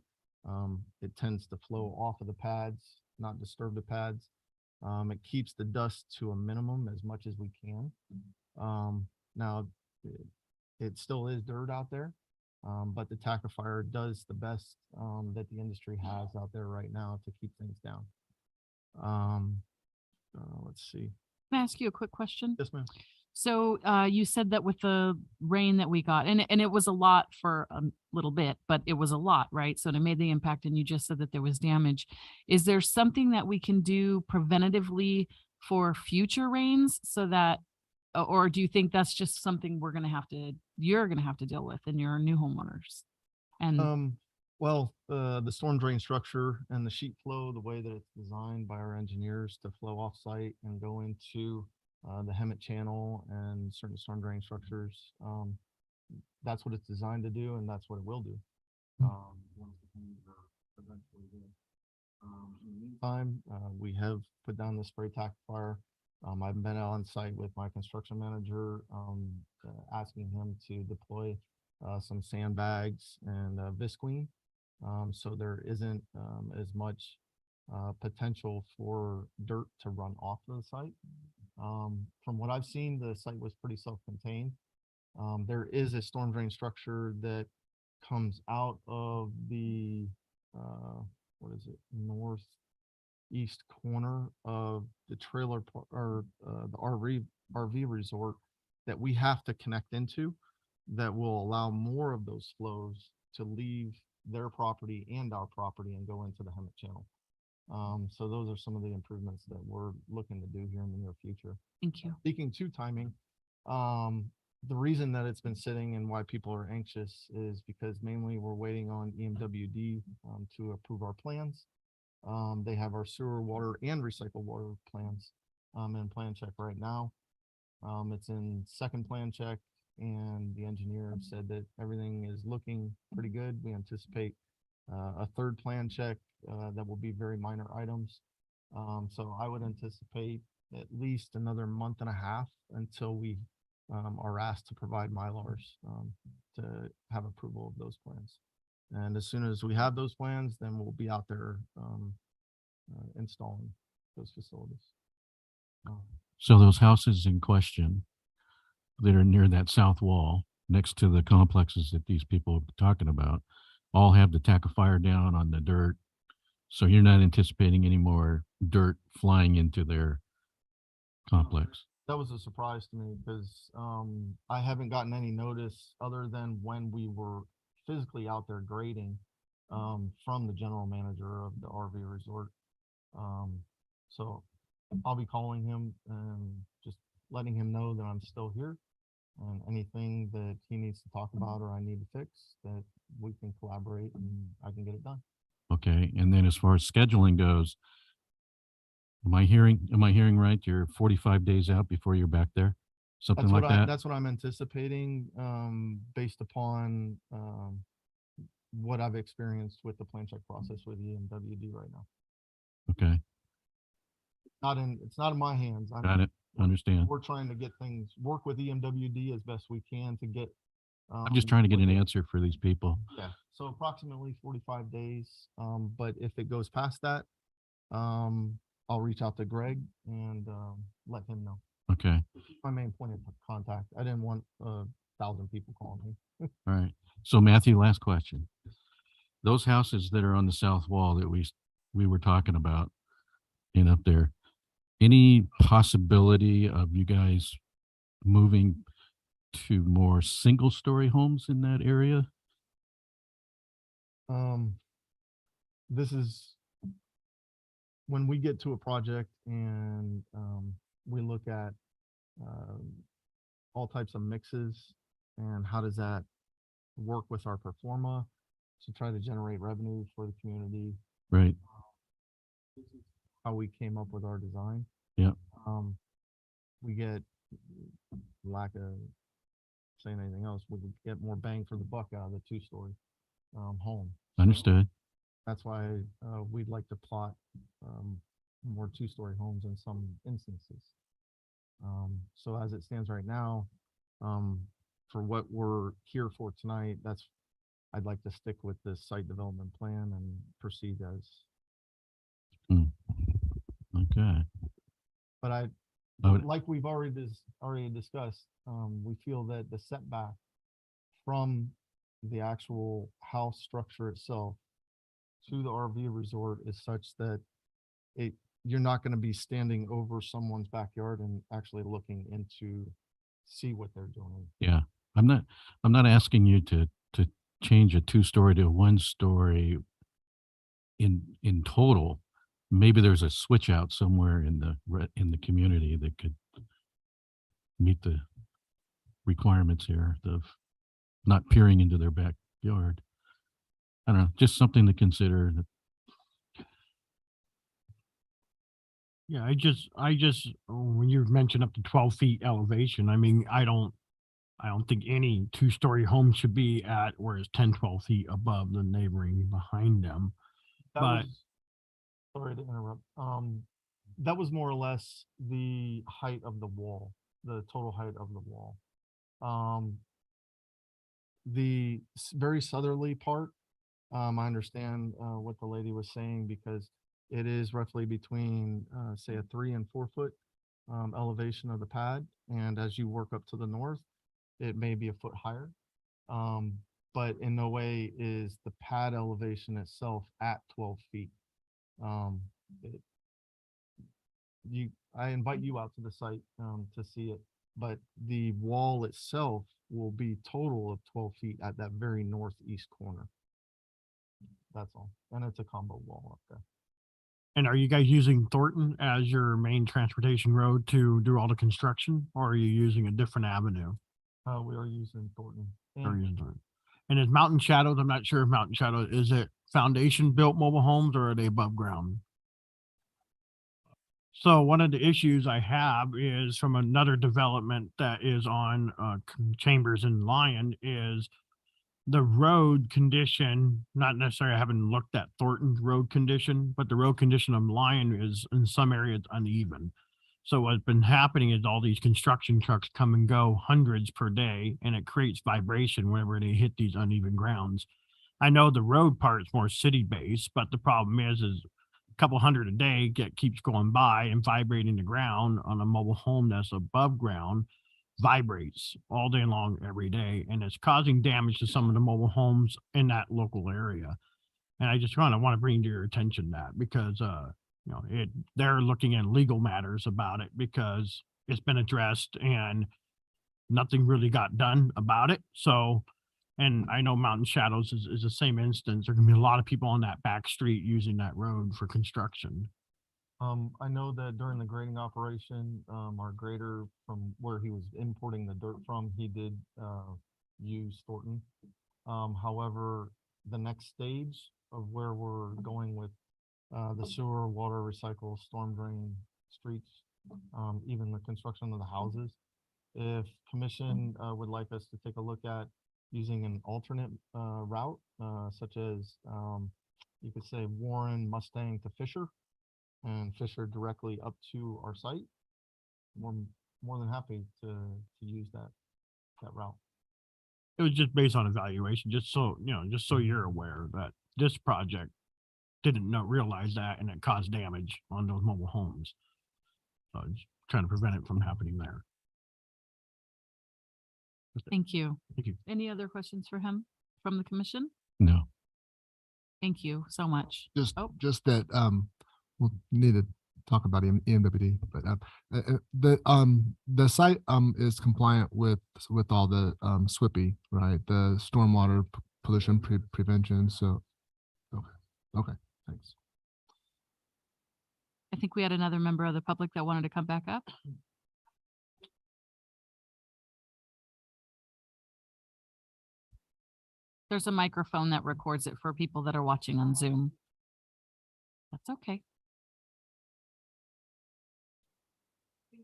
it tends to flow off of the pads, not disturb the pads. It keeps the dust to a minimum as much as we can. Now, it still is dirt out there, but the tackifier does the best that the industry has out there right now to keep things down. Let's see. Can I ask you a quick question? Yes, ma'am. So you said that with the rain that we got, and it was a lot for a little bit, but it was a lot, right? So it made the impact, and you just said that there was damage. Is there something that we can do preventatively for future rains so that, or do you think that's just something you're gonna have to deal with in your new homeowners? And Well, the storm drain structure and the sheet flow, the way that it's designed by our engineers to flow off site and go into the Hemet Channel and certain storm drain structures, that's what it's designed to do, and that's what it will do. Once the things are eventually there. In the meantime, we have put down the spray tackifier. I've been out on site with my construction manager, asking him to deploy some sandbags and visqueen, so there isn't as much potential for dirt to run off of the site. From what I've seen, the site was pretty self-contained. There is a storm drain structure that comes out of the northeast corner of the trailer or the RV resort that we have to connect into, that will allow more of those flows to leave their property and our property and go into the Hemet Channel. So those are some of the improvements that we're looking to do here in the near future. thank you. Speaking to timing, the reason that it's been sitting and why people are anxious is because mainly we're waiting on EMWD to approve our plans. They have our sewer, water, and recycled water plans in plan check right now. It's in second plan check, and the engineer said that everything is looking pretty good. We anticipate a third plan check that will be very minor items. So I would anticipate at least another month and a half until we are asked to provide Mylars to have approval of those plans. And as soon as we have those plans, then we'll be out there installing those facilities. So those houses in question that are near that south wall, next to the complexes that these people are talking about, all have the tackifier down on the dirt. So you're not anticipating any more dirt flying into their complex? That was a surprise to me because I haven't gotten any notice other than when we were physically out there grading from the general manager of the RV resort. So I'll be calling him and just letting him know that I'm still here, and anything that he needs to talk about or I need to fix, that we can collaborate and I can get it done. Okay, and then as far as scheduling goes, am I hearing right? You're 45 days out before you're back there? Something like that? That's what I'm anticipating, based upon what I've experienced with the plan check process with EMWD right now. Okay, It's not in my hands. got it. Understand. We're trying to get things, work with EMWD as best we can to get. I'm just trying to get an answer for these people. Yeah, so approximately 45 days. But if it goes past that, I'll reach out to Greg and let him know. Okay, My main point of contact. I didn't want 1,000 people calling me. all right. So Matthew, last question. Those houses that are on the south wall that we were talking about and up there, any possibility of you guys moving to more single-story homes in that area? This is when we get to a project and we look at all types of mixes and how does that work with our performa to try to generate revenue for the community. Right. This is how we came up with our design. Yeah. We get, lack of saying anything else, we could get more bang for the buck out of the two-story home. So Understood. that's why we'd like to plot more two-story homes in some instances. So as it stands right now, for what we're here for tonight, I'd like to stick with this site development plan and proceed as. Okay. But would- like we've already discussed, we feel that the setback from the actual house structure itself to the RV resort is such that you're not going to be standing over someone's backyard and actually looking into see what they're doing. Yeah. I'm not asking you to change a two-story to a one-story in total. Maybe there's a switch out somewhere in the community that could meet the requirements here of not peering into their backyard. I don't know, just something to consider. Yeah, I just, when you mentioned up to 12 feet elevation, I mean, I don't think any two-story home should be at where it's 10, 12 feet above the neighboring behind them. That But was, sorry to interrupt. That was more or less the height of the wall, the total height of the wall. The very southerly part, I understand what the lady was saying because it is roughly between, say, a 3 and 4 foot elevation of the pad. And as you work up to the north, it may be a foot higher. But in no way is the pad elevation itself at 12 feet. I invite you out to the site to see it, but the wall itself will be total of 12 feet at that very northeast corner. That's all. And it's a combo wall up there. And are you guys using Thornton as your main transportation road to do all the construction, or are you using a different avenue? We are using Thornton. Or And using Thornton? And is Mountain Shadows, I'm not sure if Mountain Shadow, is it foundation built mobile homes or are they above ground? So one of the issues I have is from another development that is on Chambers and Lyon is the road condition, not necessarily, I haven't looked at Thornton's road condition, but the road condition of Lyon is in some areas uneven. So what's been happening is all these construction trucks come and go hundreds per day, and it creates vibration whenever they hit these uneven grounds. I know the road part is more city-based, but the problem is a couple hundred a day keeps going by and vibrating the ground on a mobile home that's above ground. Vibrates all day long, every day, and it's causing damage to some of the mobile homes in that local area. And I just want to bring to your attention that because, they're looking at legal matters about it because it's been addressed and nothing really got done about it. So, and I know Mountain Shadows is the same instance. There can be a lot of people on that back street using that road for construction. I know that during the grading operation, our grader from where he was importing the dirt from, he did use Thornton. However, the next stage of where we're going with the sewer, water, recycle, storm drain, streets, even the construction of the houses, if commission would like us to take a look at using an alternate route, such as you could say Warren, Mustang to Fisher, and Fisher directly up to our site, we're more than happy to use that route. It was just based on evaluation, just so you're aware that this project didn't realize that and it caused damage on those mobile homes. So trying to prevent it from happening there. Thank you. Thank you. Any other questions for him from the commission? No. Thank you so much. Oh. Just that, we'll need to talk about EMWD, but, the site, is compliant with all the, SWIPI, right? The stormwater pollution prevention. So, okay, thanks. I think we had another member of the public that wanted to come back up. There's a microphone that records it for people that are watching on Zoom. That's okay.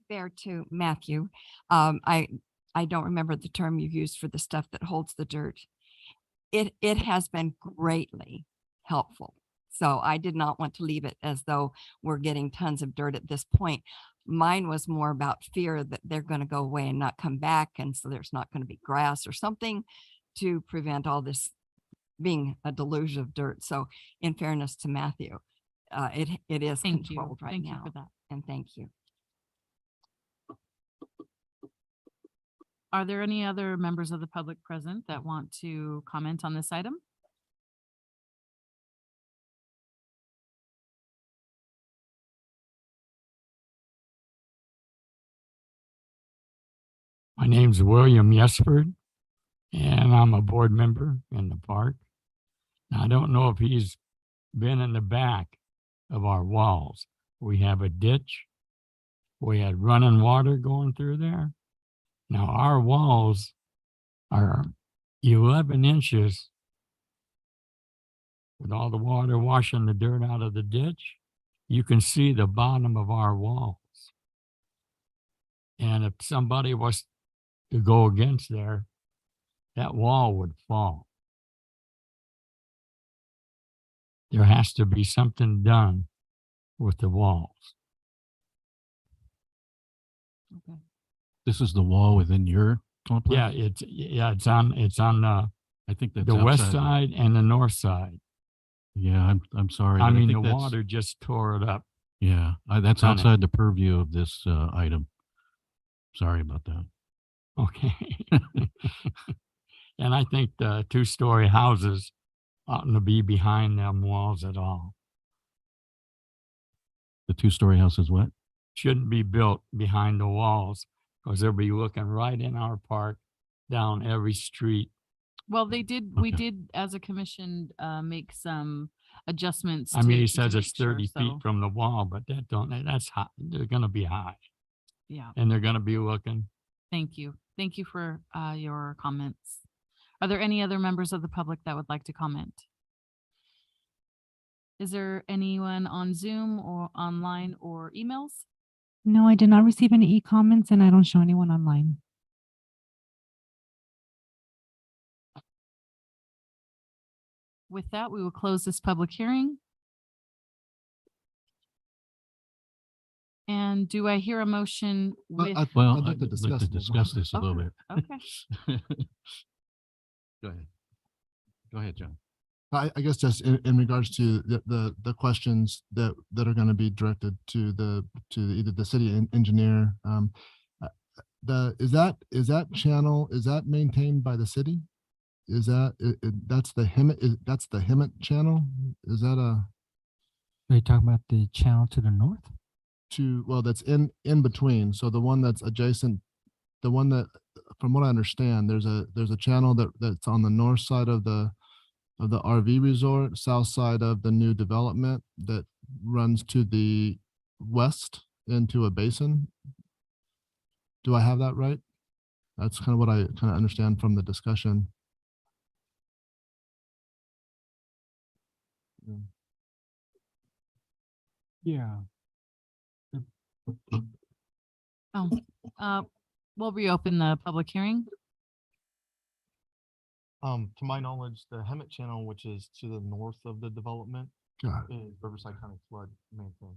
Fair to Matthew. I don't remember the term you used for the stuff that holds the dirt. It has been greatly helpful. So I did not want to leave it as though we're getting tons of dirt at this point. Mine was more about fear that they're going to go away and not come back. And so there's not going to be grass or something to prevent all this being a deluge of dirt. So in fairness to Matthew, it is Thank you. controlled right Thank you now. for that. And thank you. Are there any other members of the public present that want to comment on this item? My name's William Yesford, and I'm a board member in the park. Now, I don't know if he's been in the back of our walls. We have a ditch. We had running water going through there. Now, our walls are 11 inches with all the water washing the dirt out of the ditch. You can see the bottom of our walls. And if somebody was to go against there, that wall would fall. There has to be something done with the walls. Okay. This is the wall within your complex? Yeah, it's on I think that's the west outside. side and the north side. Yeah, I'm sorry. I but mean, think the that's- water just tore it up. Yeah, that's on it. outside the purview of this item. Sorry about that. Okay. And I think the two-story houses oughtn't to be behind them walls at all. The two-story house is what? Shouldn't be built behind the walls because they'll be looking right in our park, down every street. Well, we Okay. did as a commission, make some adjustments. I mean, he to says make it's sure, 30 so, feet from the wall, but that's high. They're gonna be high Yeah, and they're gonna be looking. thank you. Thank you for your comments. Are there any other members of the public that would like to comment? Is there anyone on Zoom or online or emails? No, I did not receive any e-comments and I don't show anyone online. With that, we will close this public hearing. And do I hear a motion with? Well, I'd like to discuss this a little Okay, bit. okay. Go ahead. Go ahead, John. I guess just in regards to the questions that are going to be directed to either the city engineer, is that channel, is that maintained by the city? Is that that's the Hemet channel? Is that Are you talking about the channel to the north? well, that's in between. So the one that's adjacent, the one that, from what I understand, there's a channel that's on the north side of the RV resort, south side of the new development that runs to the west into a basin. Do I have that right? That's kind of what I kind of understand from the discussion. Yeah. We'll reopen the public hearing. To my knowledge, the Hemet channel, which is to the north of the development, Got it. is Riverside County flood maintained.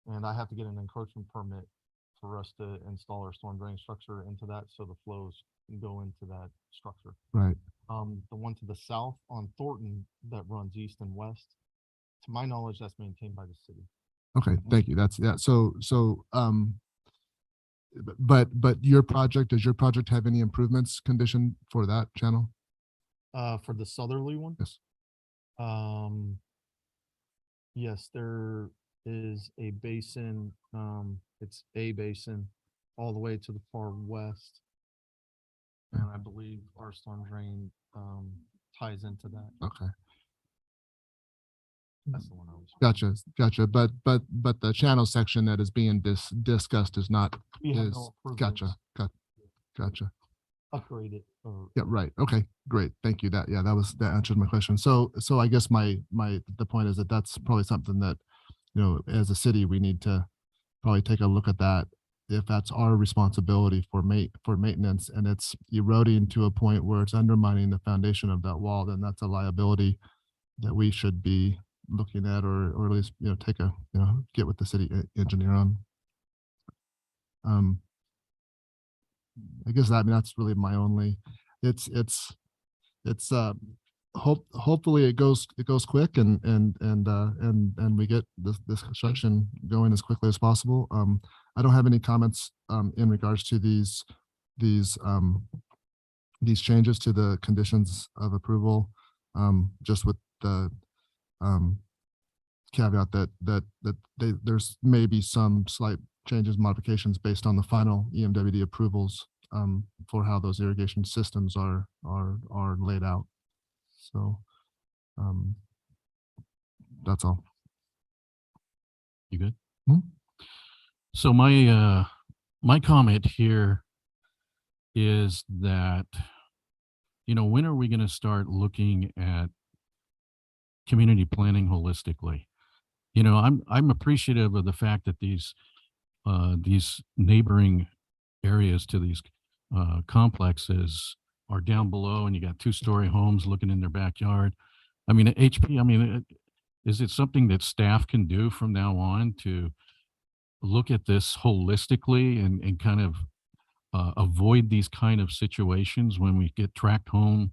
And I have to get an encroachment permit for us to install our storm drain structure into that, so the flows can go into that structure. Right. The one to the south on Thornton that runs east and west, to my knowledge, that's maintained by the city. Okay, thank you. That's, yeah. So, but your project, does your project have any improvements conditioned for that channel? For the southerly one? Yes. Yes, there is a basin, it's a basin all the way to the far west. And I believe our storm drain, ties into that. Okay. That's the one I was. Gotcha. But the channel section that is being discussed is not, We have is, no gotcha, improvements. gotcha. Upgrade it or. Yeah, right. Okay, great. Thank you. That answered my question. So I guess the point is that that's probably something that, as a city, we need to probably take a look at that. If that's our responsibility for maintenance and it's eroding to a point where it's undermining the foundation of that wall, then that's a liability that we should be looking at, or at least, get with the city engineer on. I guess that's really my only, hopefully it goes quick and we get this construction going as quickly as possible. I don't have any comments in regards to these changes to the conditions of approval, just with the caveat that there's maybe some slight changes, modifications based on the final EMWD approvals for how those irrigation systems are laid out. So that's all. You good? Hmm? So my comment here is that, when are we going to start looking at community planning holistically? I'm appreciative of the fact that these neighboring areas to these complexes are down below, and you got 2-story homes looking in their backyard. I mean, is it something that staff can do from now on to look at this holistically and kind of avoid these kind of situations when we get tract home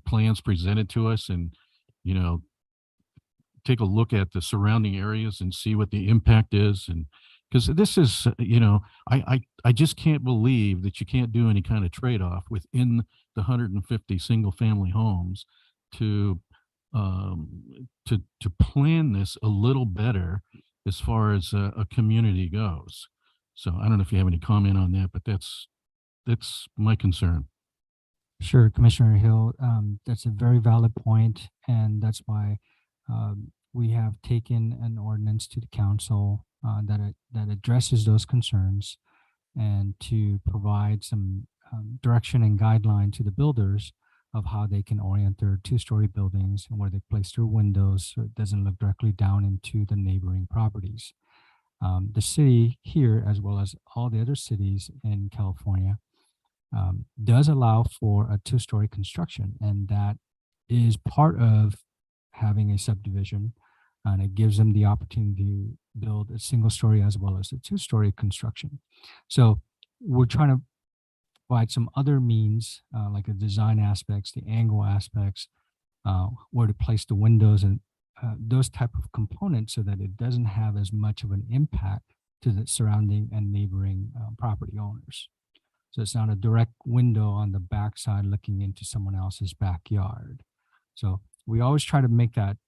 plans presented to us, and take a look at the surrounding areas and see what the impact is? And because this is, I just can't believe that you can't do any kind of trade-off within the 150 single family homes to plan this a little better as far as a community goes. So I don't know if you have any comment on that, but that's my concern. Sure, Commissioner Hill, that's a very valid point, and that's why we have taken an ordinance to the council that addresses those concerns, and to provide some direction and guideline to the builders of how they can orient their 2-story buildings and where they place their windows so it doesn't look directly down into the neighboring properties. The city here, as well as all the other cities in California, does allow for a 2-story construction, and that is part of having a subdivision, and it gives them the opportunity to build a 1-story as well as a 2-story construction. So we're trying to provide some other means, like the design aspects, the angle aspects, where to place the windows, and those type of components, so that it doesn't have as much of an impact to the surrounding and neighboring property owners. So it's not a direct window on the backside looking into someone else's backyard. So we always try to make that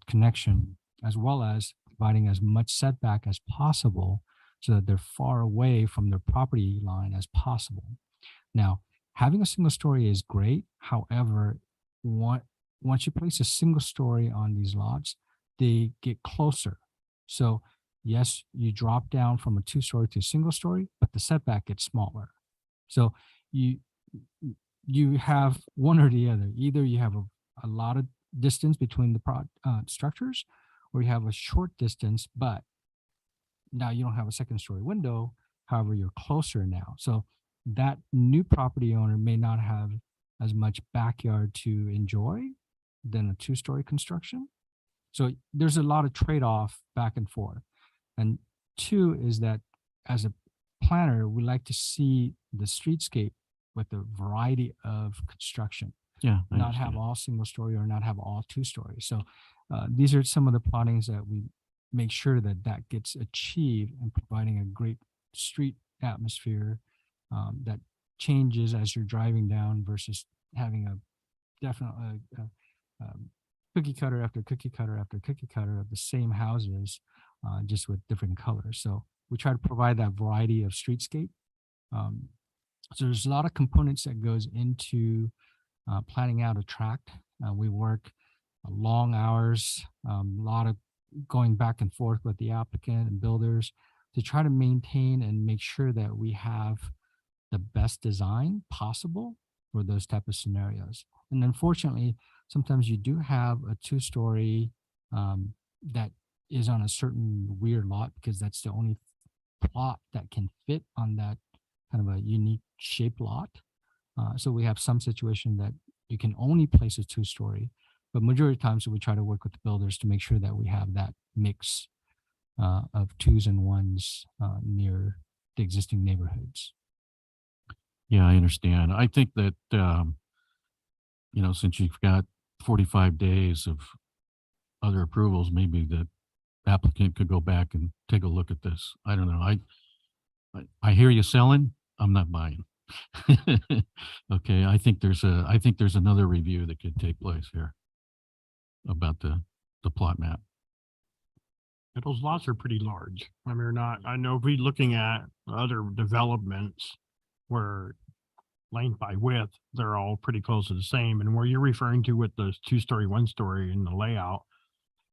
connection, as well as providing as much setback as possible so that they're far away from their property line as possible. Now, having a 1-story is great. However, once you place a 1-story on these lots, they get closer. So yes, you drop down from a 2-story to a 1-story, but the setback gets smaller. So you have one or the other. Either you have a lot of distance between the structures, or you have a short distance, but now you don't have a 2nd-story window. However, you're closer now. So that new property owner may not have as much backyard to enjoy than a 2-story construction. So there's a lot of trade-off back and forth. And 2 is that as a planner, we like to see the streetscape with a variety of construction. Yeah. Not have all 1-story or not have all 2-story. So these are some of the plottings that we make sure that gets achieved, and providing a great street atmosphere that changes as you're driving down versus having a definite cookie cutter after cookie cutter after cookie cutter of the same houses, just with different colors. So we try to provide that variety of streetscape. So there's a lot of components that goes into planning out a tract. We work long hours, a lot of going back and forth with the applicant and builders to try to maintain and make sure that we have the best design possible for those type of scenarios. And unfortunately, sometimes you do have a two-story that is on a certain weird lot because that's the only plot that can fit on that kind of a unique shaped lot. So we have some situation that you can only place a two-story, but majority of times we try to work with the builders to make sure that we have that mix of twos and ones near the existing neighborhoods. Yeah, I understand. I think that, since you've got 45 days of other approvals, maybe the applicant could go back and take a look at this. I don't know. I hear you selling. I'm not buying. Okay. I think there's another review that could take place here about the plot map. And those lots are pretty large. I mean, they're not, I know if we're looking at other developments where length by width, they're all pretty close to the same. And where you're referring to with the two-story, one-story in the layout,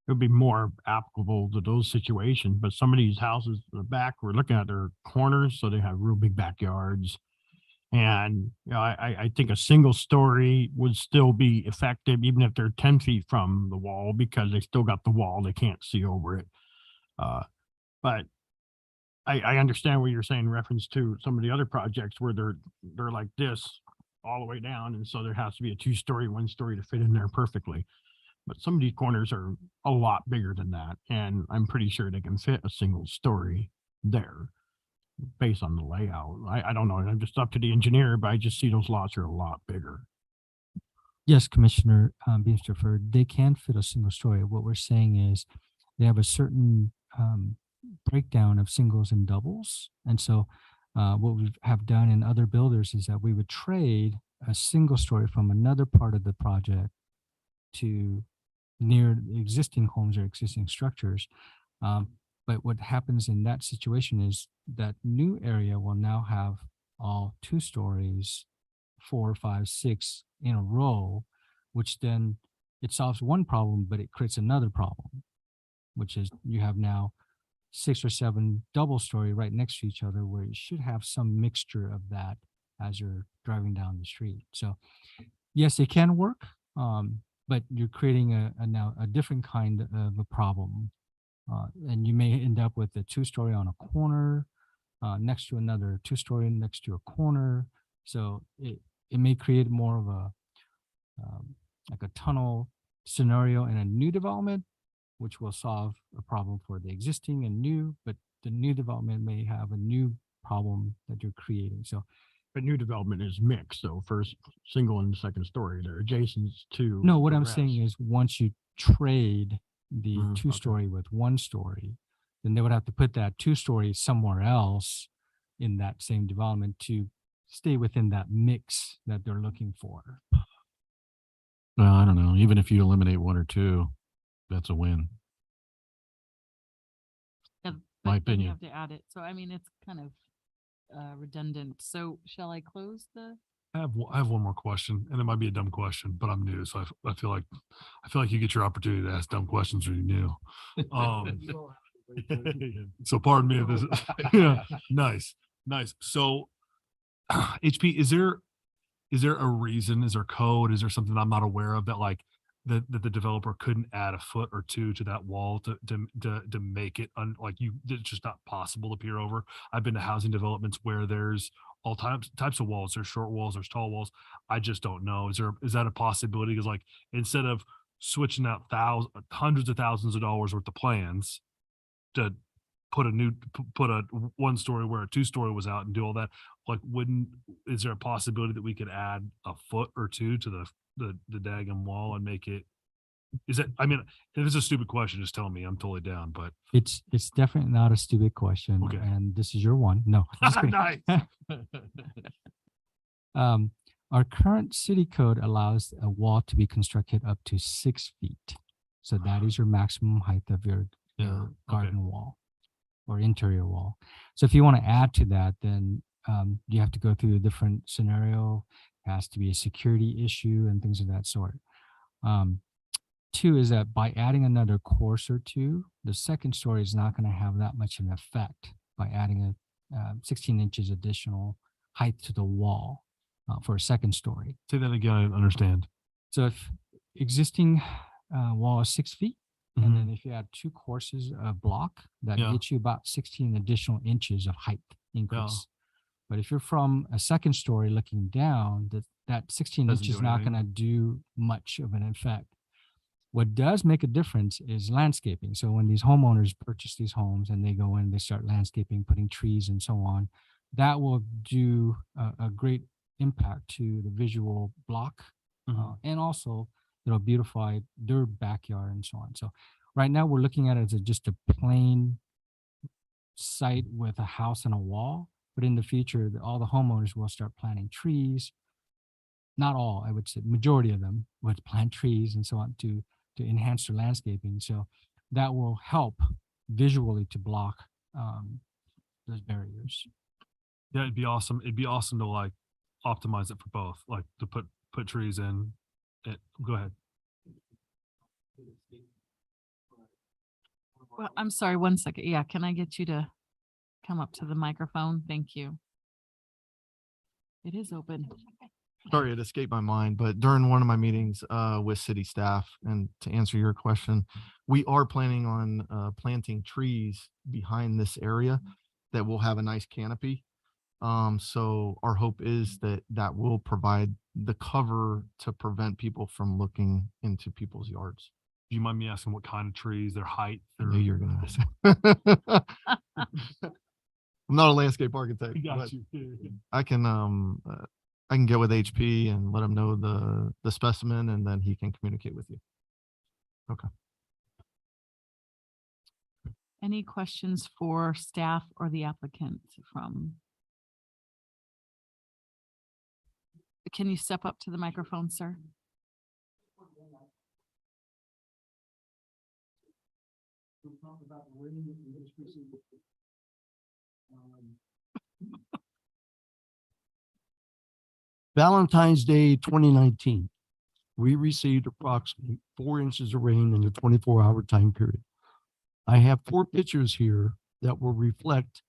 it would be more applicable to those situations. But some of these houses in the back, we're looking at their corners, so they have real big backyards. And I think a single story would still be effective, even if they're 10 feet from the wall, because they still got the wall, they can't see over it. But I understand what you're saying in reference to some of the other projects where they're like this all the way down. And so there has to be a two-story, one-story to fit in there perfectly. But some of these corners are a lot bigger than that. And I'm pretty sure they can fit a single story there based on the layout. I don't know. I'm just up to the engineer, but I just see those lots are a lot bigger. Yes, Commissioner Beamsterford, they can fit a single story. What we're saying is they have a certain breakdown of singles and doubles. And so what we have done in other builders is that we would trade a single story from another part of the project to near the existing homes or existing structures. But what happens in that situation is that new area will now have all two stories, 4, 5, 6 in a row, which then it solves one problem, but it creates another problem, which is you have now 6 or 7 double story right next to each other, where you should have some mixture of that as you're driving down the street. So yes, it can work, but you're creating now a different kind of a problem. And you may end up with a 2-story on a corner next to another 2-story next to a corner. So it may create more of a like a tunnel scenario in a new development, which will solve a problem for the existing and new, but the new development may have a new problem that you're creating. So, but new development is mixed. So first single and second story, they're adjacent to. no, what the I'm rest. saying is once you trade the okay. 2-story with 1-story, then they would have to put that 2-story somewhere else in that same development to stay within that mix that they're looking for. Well, I don't know. Even if you eliminate 1 or 2, that's a win. Yeah, My but then you opinion. have to add it. So I mean, it's kind of redundant. So shall I close the? I have one more question, and it might be a dumb question, but I'm new, so I feel like you get your opportunity to ask dumb questions when you're new. So pardon me if this. Yeah, nice. So, HP, is there a reason? Is there code? Is there something I'm not aware of that that the developer couldn't add a foot or 2 to that wall to make it it's just not possible to peer over? I've been to housing developments where there's all types of walls. There's short walls, there's tall walls. I just don't know. Is that a possibility? Because instead of switching out hundreds of thousands of dollars worth of plans to put a 1-story where a 2-story was out and do all that, is there a possibility that we could add a foot or 2 to the daggum wall and make it Is that, I mean, if it's a stupid question, just tell me. I'm totally down, but. It's definitely not a stupid question. Okay. And this is your one. No. just kidding. Nice. Our current city code allows a wall to be constructed up to 6 feet. So that is your maximum height of your Yeah, garden wall or interior wall. So if you want to add to that, then you have to go through a different scenario. It has to be a security issue and things of that sort. Two is that by adding another course or two, the second story is not going to have that much of an effect by adding a 16 inches additional height to the wall for a second story. Say that again, I understand. So if existing wall is 6 feet, and then if you add two courses of block, that Yeah. gets you about 16 additional inches of height increase. But if you're from a second story looking down, that 16 Doesn't inches do is not anything. going to do much of an effect. What does make a difference is landscaping. So when these homeowners purchase these homes and they go in, they start landscaping, putting trees and so on, that will do a great impact to the visual block. And also it'll beautify their backyard and so on. So right now we're looking at it as just a plain site with a house and a wall. But in the future, all the homeowners will start planting trees. Not all, I would say, majority of them would plant trees and so on to enhance their landscaping. So that will help visually to block those barriers. Yeah, it'd be awesome. It'd be awesome to like optimize it for both, like to put trees in. Go ahead. Well, I'm sorry, 1 second. Yeah, can I get you to come up to the microphone? Thank you. It is open. Sorry, it escaped my mind, but during one of my meetings with city staff, and to answer your question, we are planning on planting trees behind this area that will have a nice canopy. So our hope is that that will provide the cover to prevent people from looking into people's yards. Do you mind me asking what kind of trees, their height? I knew you were gonna ask. I'm not a landscape architect, I got but you. I can get with HP and let him know the specimen, and then he can communicate with you. Okay. Any questions for staff or the applicant from? Can you step up to the microphone, sir? Valentine's Day 2019, we received approximately 4 inches of rain in the 24-hour time period. I have 4 pictures here that will reflect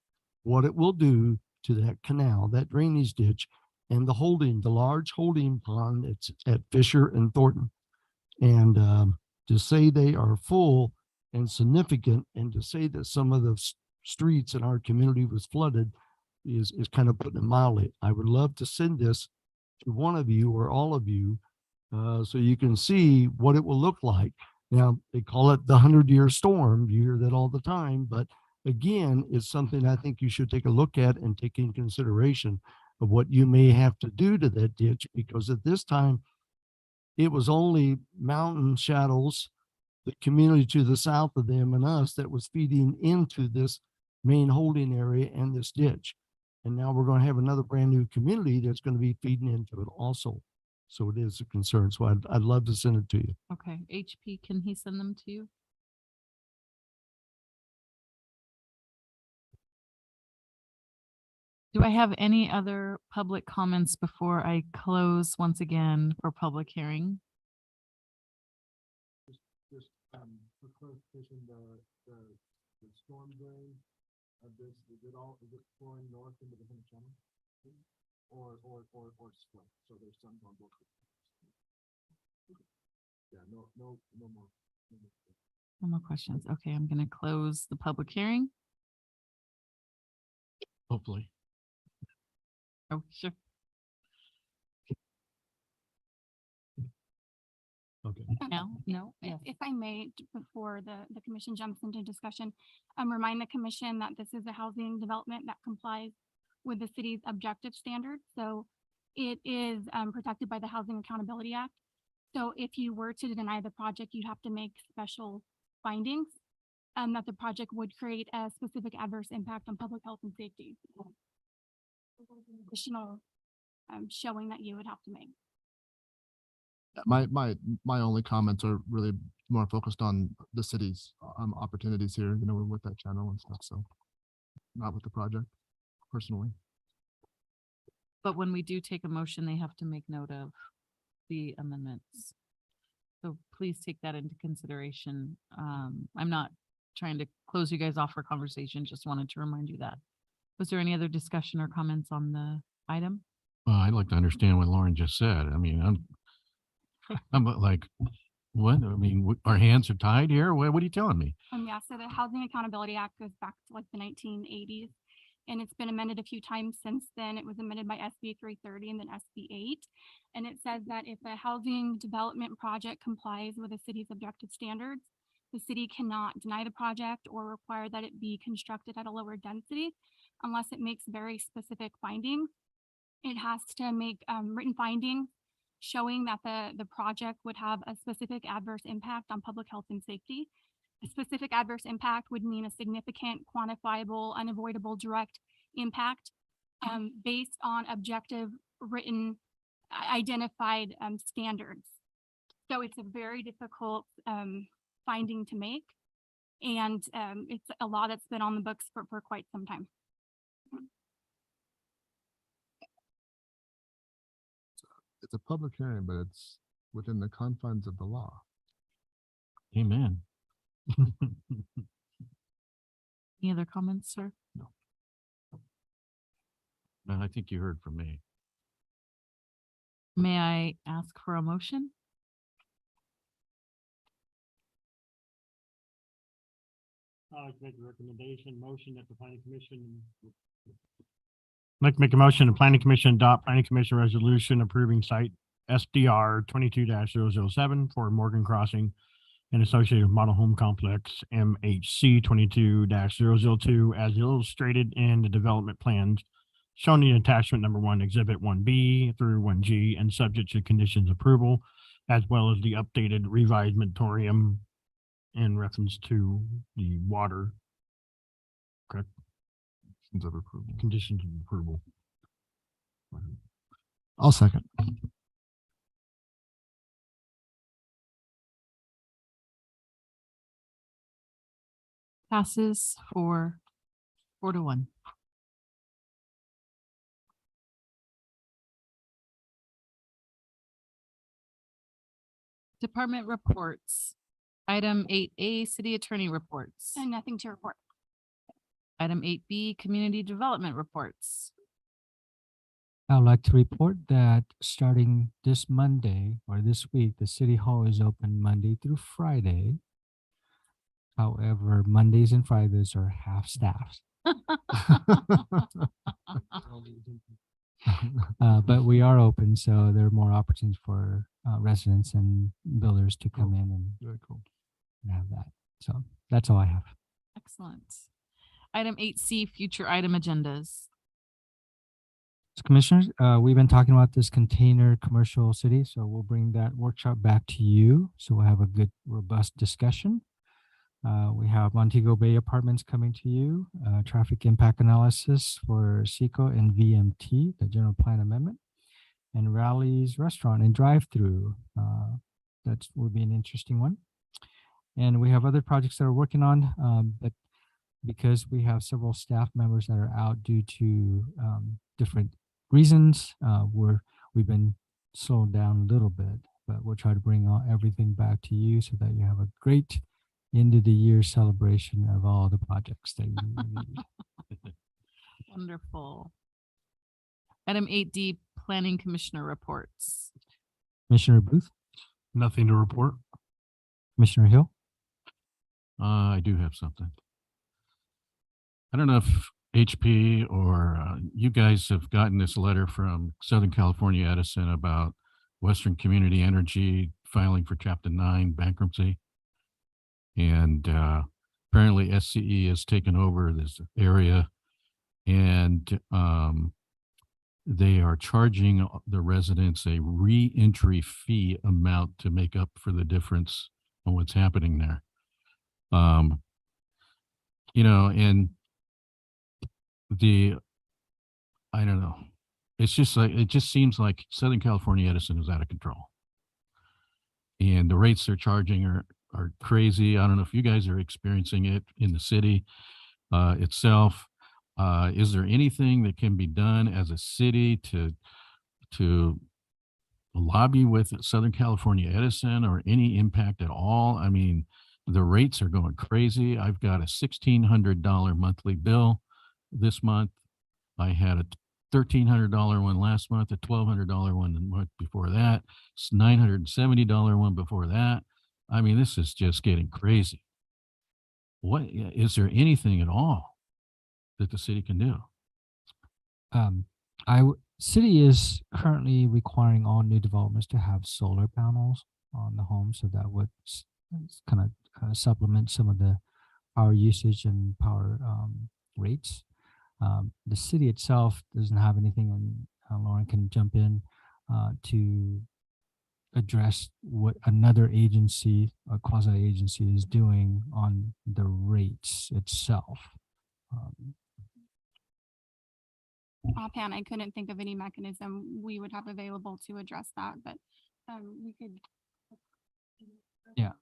what it will do to that canal, that drainage ditch, and the large holding pond at Fisher and Thornton. And to say they are full and significant, and to say that some of the streets in our community was flooded is kind of putting it mildly. I would love to send this to one of you or all of you so you can see what it will look like. Now, they call it the 100-year storm. You hear that all the time, but again, it's something I think you should take a look at and take in consideration of what you may have to do to that ditch, because at this time, it was only Mountain Shadows, the community to the south of them and us, that was feeding into this main holding area and this ditch. And now we're going to have another brand new community that's going to be feeding into it also. So it is a concern. So I'd love to send it to you. Okay, HP, can he send them to you? Do I have any other public comments before I close once again for public hearing? Just for clarification, the storm drain of this, is it flowing north into the Henry Channel? Or split, so there's some on both. Yeah, no more. No more questions. Okay, I'm gonna close the public hearing. Hopefully. Oh, sure. Okay. No, If yes. if I may, before the commission jumps into discussion, remind the commission that this is a housing development that complies with the city's objective standards. So it is protected by the Housing Accountability Act. So if you were to deny the project, you'd have to make special findings that the project would create a specific adverse impact on public health and safety. Additional showing that you would have to make. My only comments are really more focused on the city's opportunities here, you know, with that channel and stuff, so not with the project personally. But when we do take a motion, they have to make note of the amendments. So please take that into consideration. I'm not trying to close you guys off for conversation, just wanted to remind you that. Was there any other discussion or comments on the item? Well, I'd like to understand what Lauren just said. I mean, I'm like, what? I mean, our hands are tied here? What are you telling me? Yeah, so the Housing Accountability Act goes back to like the 1980s, and it's been amended a few times since then. It was amended by SB 330 and then SB 8. And it says that if a housing development project complies with the city's objective standards, the city cannot deny the project or require that it be constructed at a lower density unless it makes very specific findings. It has to make written findings showing that the project would have a specific adverse impact on public health and safety. A specific adverse impact would mean a significant, quantifiable, unavoidable, direct impact based on objective, written, identified standards. So it's a very difficult finding to make, and it's a law that's been on the books for quite some time. It's a public hearing, but it's within the confines of the law. Amen. Any other comments, sir? No, I think you heard from me. May I ask for a motion? I'd like to make a recommendation, motion that the planning commission. I'd like to make a motion, the planning commission adopt planning commission resolution approving site SDR 22-007 for Morgan Crossing and associated model home complex MHC 22-002 as illustrated in the development plans shown in attachment number 1, exhibit 1B through 1G, and subject to conditions approval, as well as the updated revised moratorium in reference to the water. Correct. Conditions of approval. Conditions of approval. I'll second. Passes 4-1. Department reports. Item 8A, City Attorney reports. And nothing to report. Item 8B, Community Development reports. I'd like to report that starting this Monday or this week, the City Hall is open Monday through Friday. However, Mondays and Fridays are half staffed. But we are open, so there are more opportunities for residents and builders to come in and Very cool. have that. So that's all I have. Excellent. Item 8C, future item agendas. So Commissioners, we've been talking about this container commercial city, so we'll bring that workshop back to you. So we'll have a good, robust discussion. We have Montego Bay Apartments coming to you, traffic impact analysis for SECO and VMT, the general plan amendment, and Rally's Restaurant and Drive-Through. That will be an interesting one. And we have other projects that we're working on, but because we have several staff members that are out due to different reasons, we've been slowed down a little bit, but we'll try to bring everything back to you so that you have a great end of the year celebration of all the projects that you need. Wonderful. Item 8D, Planning Commissioner reports. Commissioner Booth, Nothing to report. Commissioner Hill. I do have something. I don't know if HP or you guys have gotten this letter from Southern California Edison about Western Community Energy filing for Chapter 9 bankruptcy. And apparently SCE has taken over this area, and they are charging the residents a re-entry fee amount to make up for the difference on what's happening there. You know, and I don't know. It's just like, it just seems like Southern California Edison is out of control. And the rates they're charging are crazy. I don't know if you guys are experiencing it in the city itself. Is there anything that can be done as a city to lobby with Southern California Edison, or any impact at all? I mean, the rates are going crazy. I've got a $1,600 monthly bill this month. I had a $1,300 one last month, a $1,200 one the month before that, $970 one before that. I mean, this is just getting crazy. What is there anything at all that the city can do? City is currently requiring all new developments to have solar panels on the home, so that would kind of supplement some of the power usage and power rates. The city itself doesn't have anything, and Lauren can jump in to address what another agency, a quasi agency, is doing on the rates itself. Offhand, I couldn't think of any mechanism we would have available to address that, but we could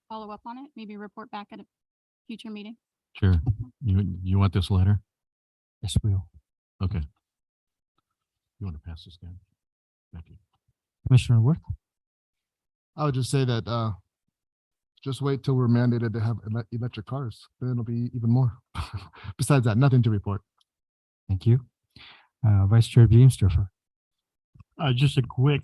follow up on it, maybe report back at a future meeting. Sure. You want this letter? Yes, we will. Okay. You want to pass this down? Thank you. Commissioner Worth? I would just say that just wait till we're mandated to have electric cars. Then it'll be even more. Besides that, nothing to report. Thank you. Vice Chair Dreamsturfer. Just a quick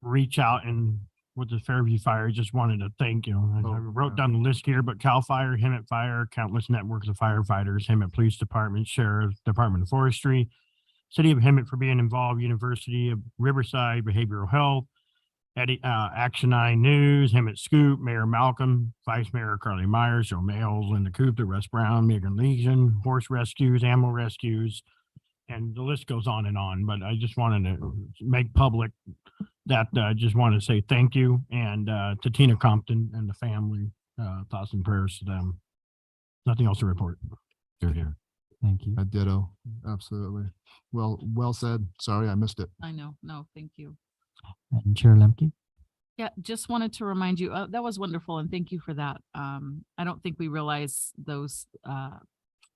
reach out, and with the Fairview Fire, just wanted to thank you. I wrote down the list here, but CAL FIRE, Hemet Fire, countless networks of firefighters, Hemet Police Department, Sheriff, Department of Forestry, City of Hemet for being involved, University of Riverside Behavioral Health, Action 9 News, Hemet Scoop, Mayor Malcolm, Vice Mayor Carly Myers, Joe Males, Linda Coop, Russ Brown, Megan Legion, Horse Rescues, Animal Rescues, and the list goes on and on. But I just wanted to make public that I just want to say thank you, and to Tina Compton and the family, thoughts and prayers to them. Nothing else to report. Here. Thank you. A ditto. Absolutely. Well said. Sorry, I missed it. I know. No, thank you. And Chair Lemke? Yeah, just wanted to remind you, that was wonderful, and thank you for that. I don't think we realize those,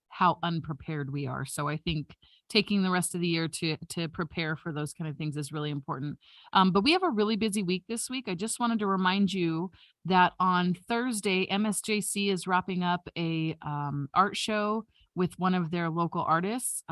how unprepared we are. So I think taking the rest of the year to prepare for those kind of things is really important. But we have a really busy week this week. I just wanted to remind you that on Thursday, MSJC is wrapping up a art show with one of their local artists,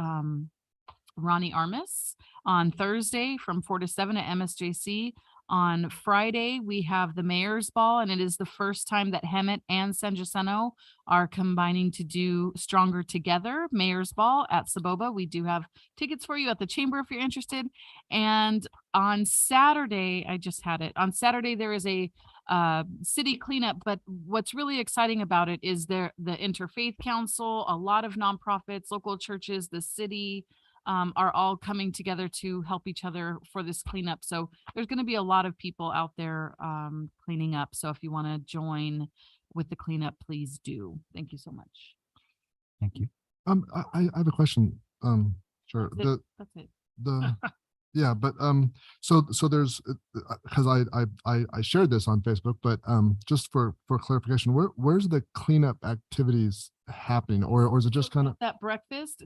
Ronnie Armis, on Thursday from 4 to 7 at MSJC. On Friday, we have the Mayor's Ball, and it is the first time that Hemet and San Jacinto are combining to do Stronger Together Mayor's Ball at Saboba. We do have tickets for you at the Chamber if you're interested. And on Saturday, I just had it. On Saturday, there is a city cleanup, but what's really exciting about it is the Interfaith Council, a lot of nonprofits, local churches, the city, are all coming together to help each other for this cleanup. So there's going to be a lot of people out there cleaning up. So if you want to join with the cleanup, please do. Thank you so much. Thank you. I have a question. Sure. That's it. Yeah, but so there's because I shared this on Facebook, but just for clarification, where's the cleanup activities happening, or is it just kind of that breakfast?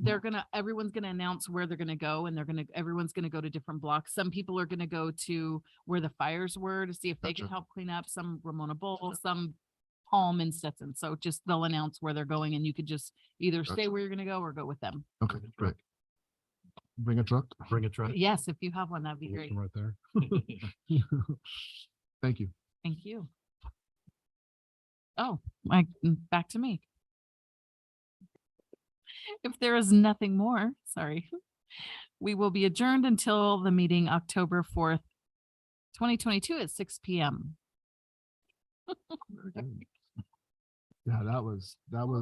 Everyone's gonna announce where they're gonna go, and everyone's gonna go to different blocks. Some people are gonna go to where the fires were to see if they can help clean up. Some Ramona Bowl, some Palm and Stetson. So just they'll announce where they're going, and you could just either stay where you're gonna go or go with them. Okay, great. Bring a truck. Bring a truck. Yes, if you have one, that'd be great. Right there. Thank you. Thank you. Oh, back to me. If there is nothing more, sorry, we will be adjourned until the meeting October 4th, 2022 at 6 p.m. Yeah, that was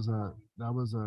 a